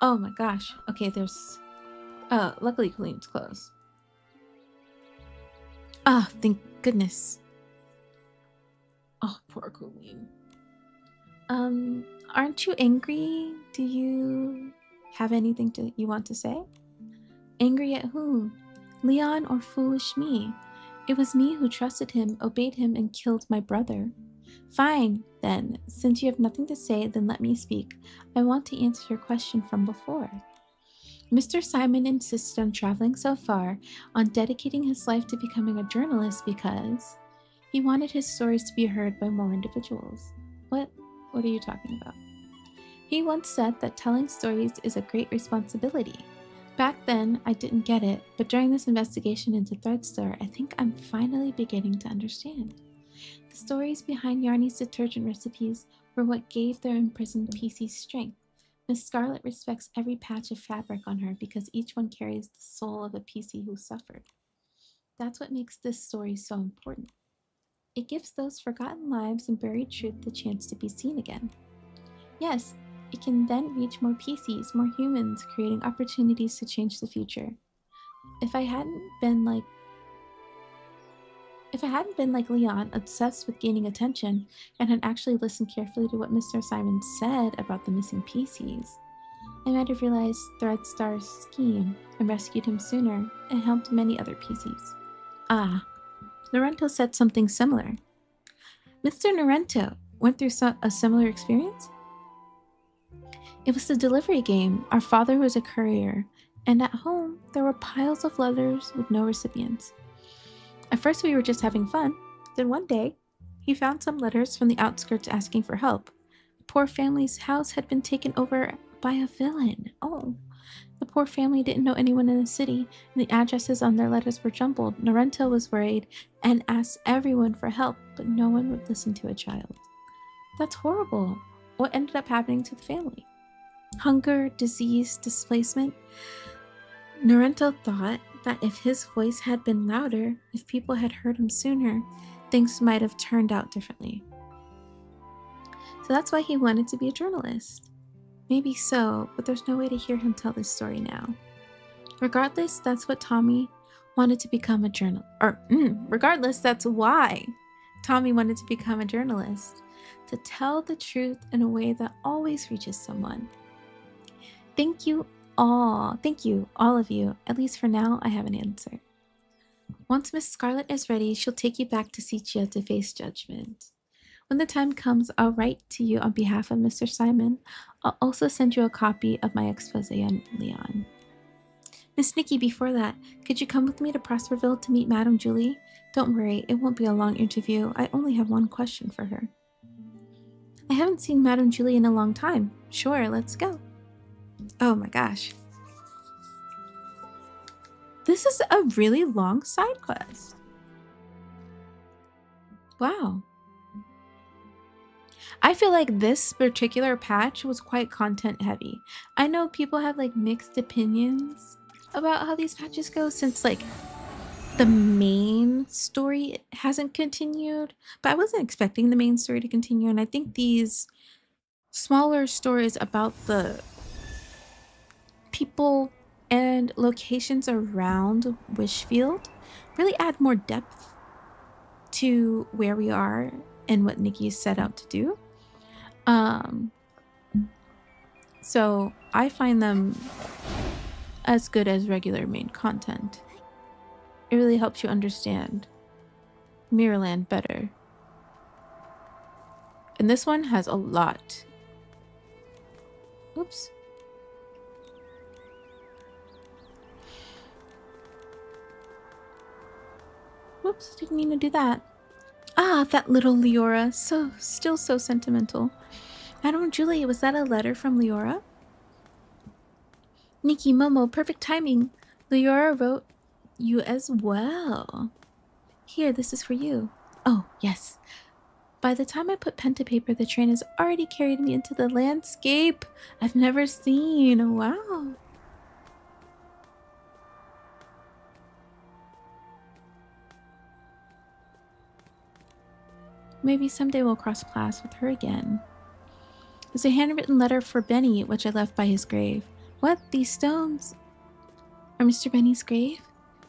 Oh my gosh. Okay, luckily Colleen's close. Ah, thank goodness. Oh, poor Colleen. Aren't you angry? Do you have anything you want to say? Angry at whom? Leon or foolish me? It was me who trusted him, obeyed him, and killed my brother. Fine, then. Since you have nothing to say, then let me speak. I want to answer your question from before. Mr. Simon insisted on traveling so far, on dedicating his life to becoming a journalist because he wanted his stories to be heard by more individuals. What are you talking about? He once said that telling stories is a great responsibility. Back then, I didn't get it, but during this investigation into Threadstar, I think I'm finally beginning to understand. The stories behind Yarny's detergent recipes were what gave their imprisoned PC strength. Miss Scarlet respects every patch of fabric on her because each one carries the soul of a PC who suffered. That's what makes this story so important. It gives those forgotten lives and buried truth the chance to be seen again. Yes, It can then reach more PCs, more humans, creating opportunities to change the future. If I hadn't been like Leon, obsessed with gaining attention, and had actually listened carefully to what Mr. Simon said about the missing PCs, I might have realized Threadstar's scheme and rescued him sooner and helped many other PCs. Ah, Norento said something similar. Mr. Norento went through a similar experience? It was the delivery game. Our father was a courier, and at home there were piles of letters with no recipients. At first we were just having fun. Then one day, he found some letters from the outskirts asking for help. The poor family's house had been taken over by a villain. Oh. The poor family didn't know anyone in the city, and the addresses on their letters were jumbled. Norento was worried and asked everyone for help, but no one would listen to a child. That's horrible. What ended up happening to the family? Hunger, disease, displacement. Norento thought that if his voice had been louder, if people had heard him sooner, things might have turned out differently. So that's why he wanted to be a journalist. Maybe so, but there's no way to hear him tell this story now. Regardless, that's what Tommy wanted to become a journalist. Regardless, that's why Tommy wanted to become a journalist. To tell the truth in a way that always reaches someone. Thank you, all of you. At least for now, I have an answer. Once Miss Scarlet is ready, she'll take you back to Sichia to face judgment. When the time comes, I'll write to you on behalf of Mr. Simon. I'll also send you a copy of my expose on Leon. Miss Nikki, before that, could you come with me to Prosperville to meet Madame Julie? Don't worry, it won't be a long interview. I only have one question for her. I haven't seen Madame Julie in a long time. Sure, let's go. Oh my gosh. This is a really long side quest. Wow. I feel like this particular patch was quite content heavy. I know people have like mixed opinions about how these patches go since like the main story hasn't continued, but I wasn't expecting the main story to continue, and I think these smaller stories about the people and locations around Wishfield really add more depth to where we are and what Nikki set out to do. So I find them as good as regular main content. It really helps you understand Mirrorland better. And this one has a lot. Oops. Whoops, didn't mean to do that. Ah, that little Leora. Still so sentimental. Madame Julie, was that a letter from Leora? Nikki, Momo, perfect timing. Leora wrote you as well. Here, this is for you. Oh, yes. By the time I put pen to paper, the train has already carried me into the landscape I've never seen. Wow. Maybe someday we'll cross paths with her again. There's a handwritten letter for Benny, which I left by his grave. What? These stones are Mr. Benny's grave?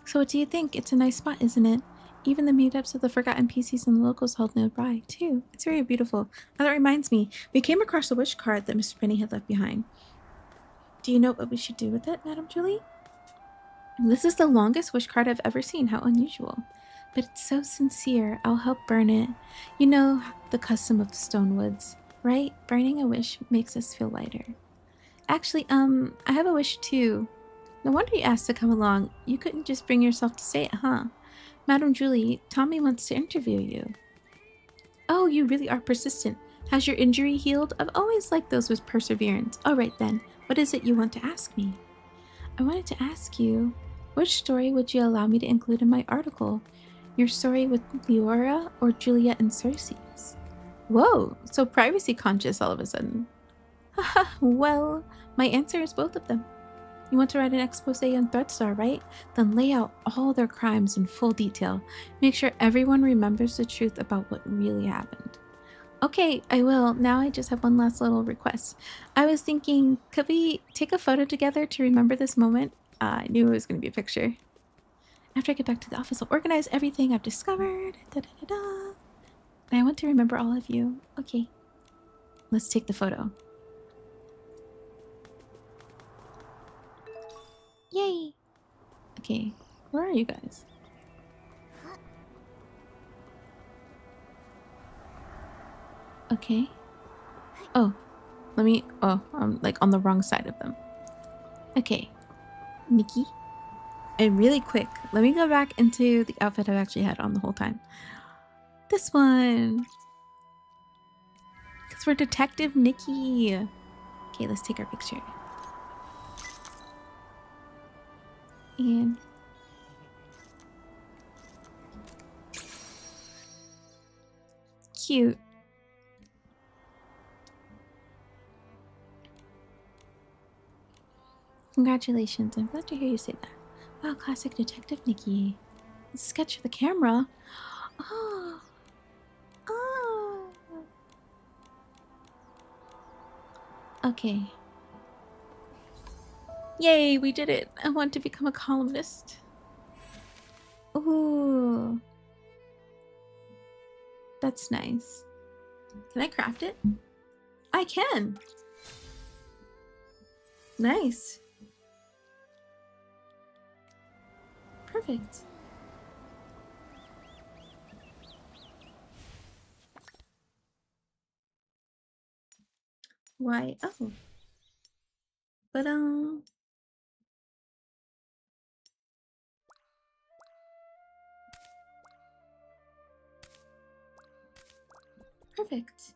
So what do you think? It's a nice spot, isn't it? Even the meetups of the forgotten PCs and the locals held nearby, too. It's very beautiful. Oh, that reminds me. We came across a wish card that Mr. Benny had left behind. Do you know what we should do with it, Madame Julie? This is the longest wish card I've ever seen. How unusual. But it's so sincere. I'll help burn it. You know the custom of the Stonewoods, right? Burning a wish makes us feel lighter. Actually, I have a wish too. No wonder you asked to come along. You couldn't just bring yourself to say it, huh? Madame Julie, Tommy wants to interview you. Oh, you really are persistent. Has your injury healed? I've always liked those with perseverance. All right then, what is it you want to ask me? I wanted to ask you, which story would you allow me to include in my article? Your story with Leora or Juliet and Cersei's? Whoa, so privacy conscious all of a sudden. Haha, well, my answer is both of them. You want to write an expose on Threadstar, right? Then lay out all their crimes in full detail. Make sure everyone remembers the truth about what really happened. Okay, I will. Now I just have one last little request. I was thinking, could we take a photo together to remember this moment? I knew it was going to be a picture. After I get back to the office, I'll organize everything I've discovered. Da, da, da, da. And I want to remember all of you. Okay, let's take the photo. Yay! Okay, where are you guys? Okay. Oh, let me. Oh, I'm like on the wrong side of them. Okay, Nikki. And really quick, let me go back into the outfit I've actually had on the whole time. This one. Because we're Detective Nikki. Okay, let's take our picture. And cute. Congratulations. I'm glad to hear you say that. Wow, classic Detective Nikki. It's a sketch for the camera. Oh. Oh. Okay. Yay, we did it. I want to become a columnist. Ooh. That's nice. Can I craft it? I can. Nice. Perfect. Why? Oh. But perfect.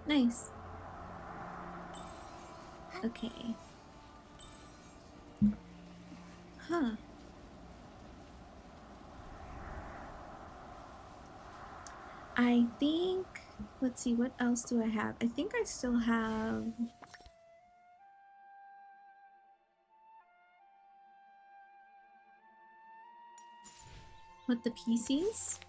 Nice. Okay. Huh. I think, let's see, what else do I have? I think I still have what, the PCs?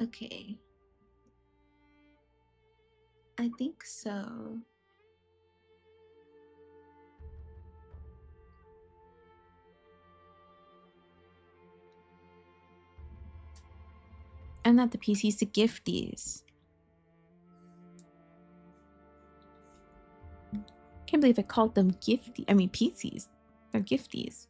Okay. I think so. And not the PCs, to gifties. Can't believe I called them gifty. I mean PCs. They're gifties.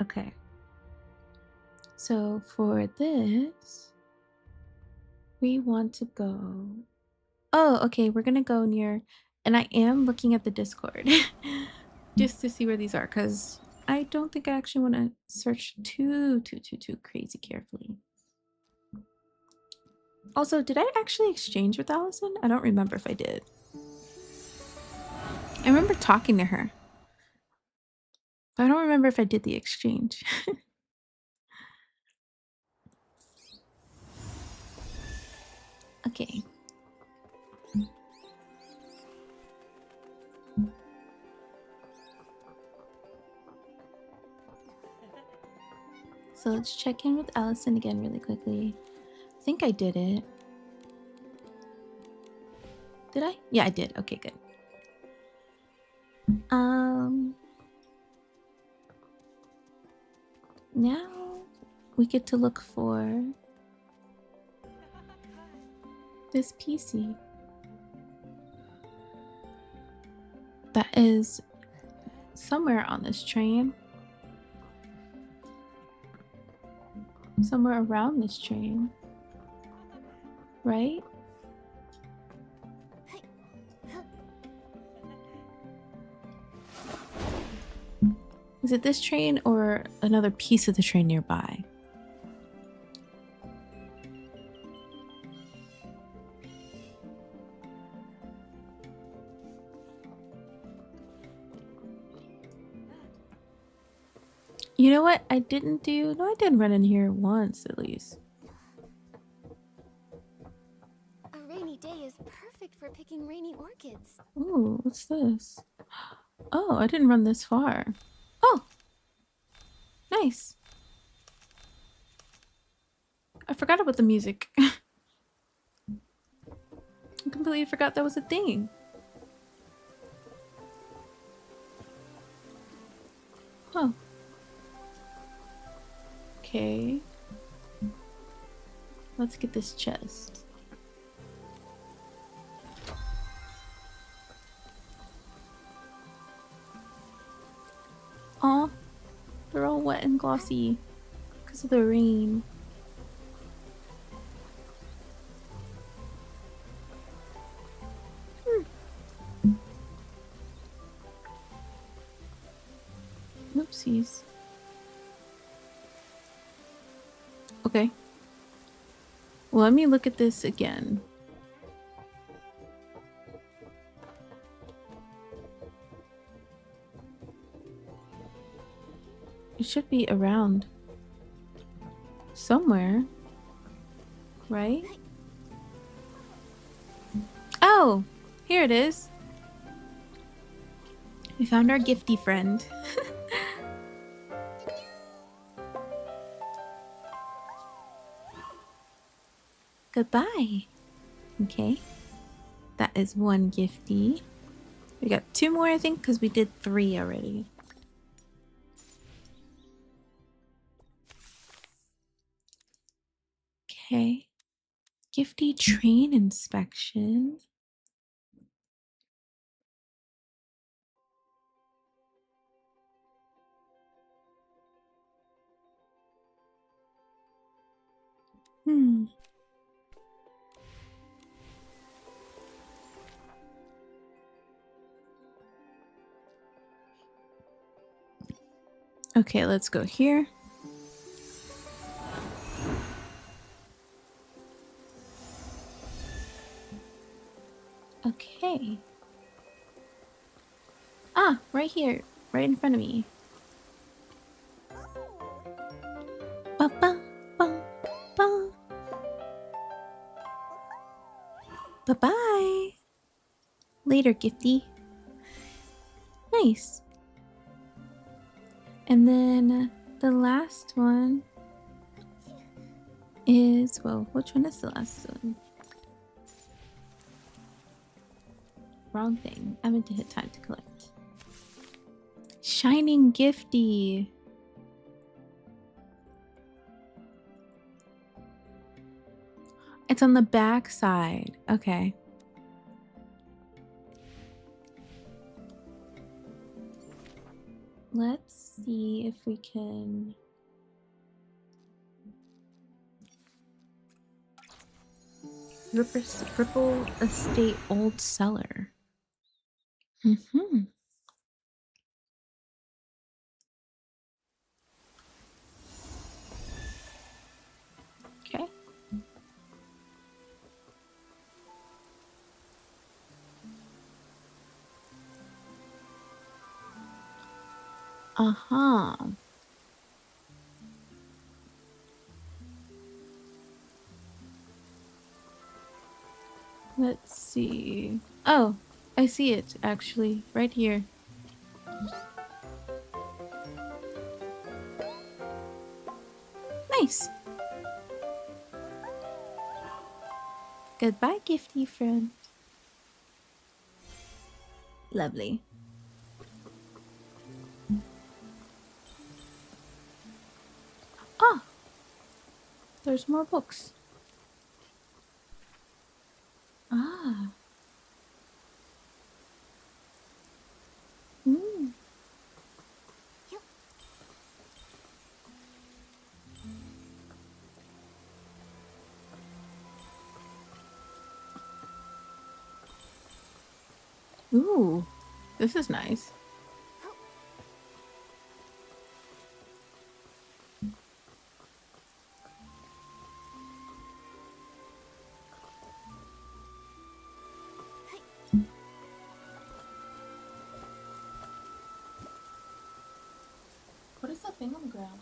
Okay. So for this, we want to go. Oh, okay. We're gonna go near, and I am looking at the Discord just to see where these are, because I don't think I actually want to search too crazy carefully. Also, did I actually exchange with Allison? I don't remember if I did. I remember talking to her, but I don't remember if I did the exchange. Okay. So let's check in with Allison again really quickly. I think I did it. Did I? Yeah, I did. Okay, good. Now we get to look for this PC that is somewhere on this train. Somewhere around this train. Right? Is it this train or another piece of the train nearby? You know what I didn't do? No, I did run in here once at least. A rainy day is perfect for picking rainy orchids. Ooh, what's this? Oh, I didn't run this far. Oh, nice. I forgot about the music. I completely forgot that was a thing. Huh. Okay. Let's get this chest. Aw, they're all wet and glossy because of the rain. Oopsies. Okay. Well, let me look at this again. It should be around somewhere, right? Oh, here it is. We found our gifty friend. Goodbye. Okay. That is one gifty. We got 2 more, I think, because we did 3 already. Okay. Gifty train inspection. Hmm. Okay, let's go here. Okay. Ah, right here. Right in front of me. Ba ba ba ba. Bye-bye. Later, gifty. Nice. And then the last one is, well, which one is the last one? Wrong thing. I meant to hit time to collect. Shining gifty. It's on the back side. Okay. Let's see if we can... Ripple Estate Old Cellar. Mm-hmm. Okay. Uh-huh. Let's see. Oh, I see it actually right here. Nice. Goodbye, gifty friend. Lovely. Ah, there's more books. Ah. Mm. Ooh, this is nice. What is up thing on the ground?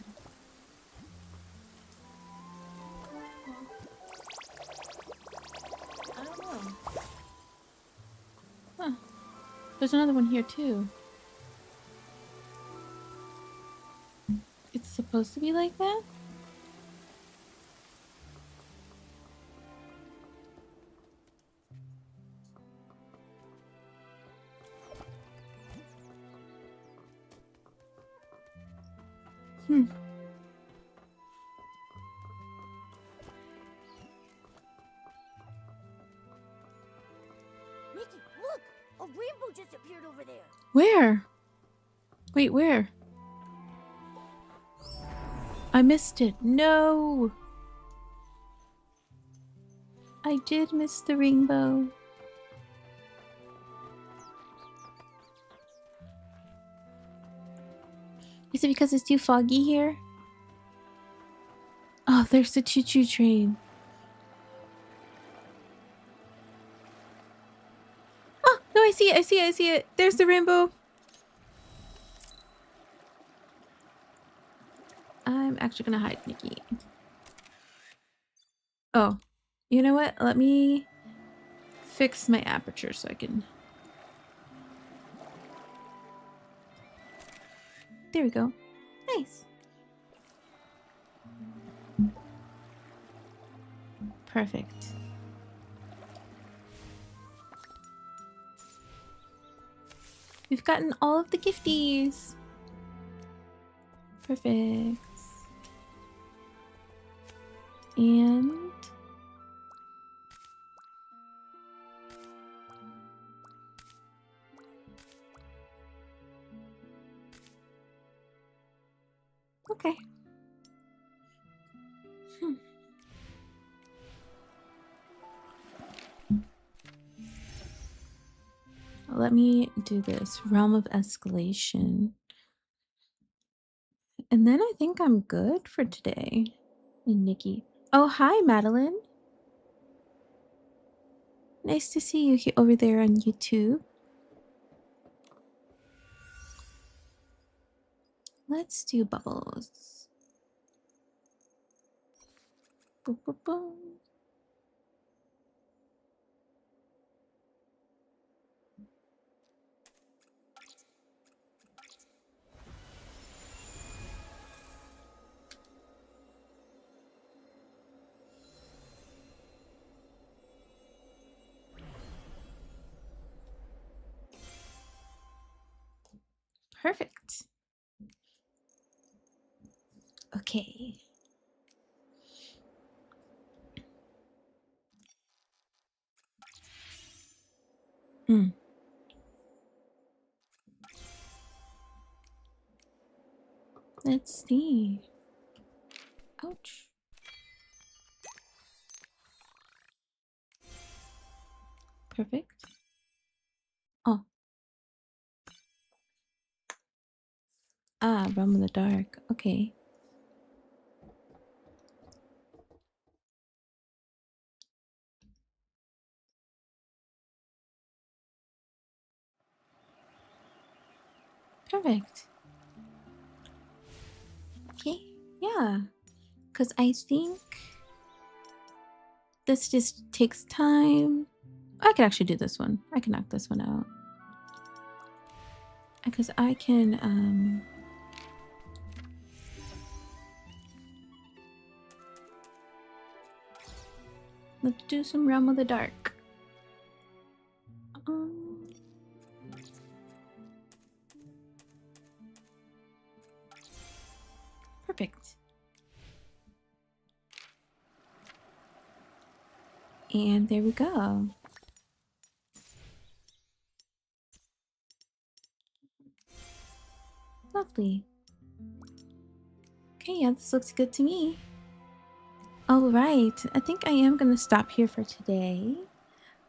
I don't know. Huh. There's another one here too. It's supposed to be like that? Hmm. Nikki, look! A rainbow just appeared over there. Where? Wait, where? I missed it. No! I did miss the rainbow. Is it because it's too foggy here? Oh, there's the choo-choo train. Oh, no, I see it, I see it, I see it. There's the rainbow. I'm actually gonna hide Nikki. Oh, you know what? Let me fix my aperture so I can... There we go. Nice. Perfect. We've gotten all of the gifties. Perfect. And... Okay. Let me do this. Realm of Escalation. And then I think I'm good for today. And Nikki. Oh, hi, Madeline. Nice to see you over there on YouTube. Let's do bubbles. Boop, boop, boom. Perfect. Okay. Hmm. Let's see. Ouch. Perfect. Oh. Ah, Realm of the Dark. Okay. Perfect. Okay. Yeah. Because I think this just takes time. I can actually do this one. I can knock this one out. Because I can, let's do some Realm of the Dark. Perfect. And there we go. Lovely. Okay, yeah, this looks good to me. All right, I think I am going to stop here for today.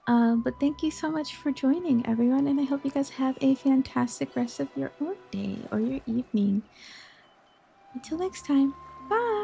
But thank you so much for joining, everyone, and I hope you guys have a fantastic rest of your work day or your evening. Until next time, bye!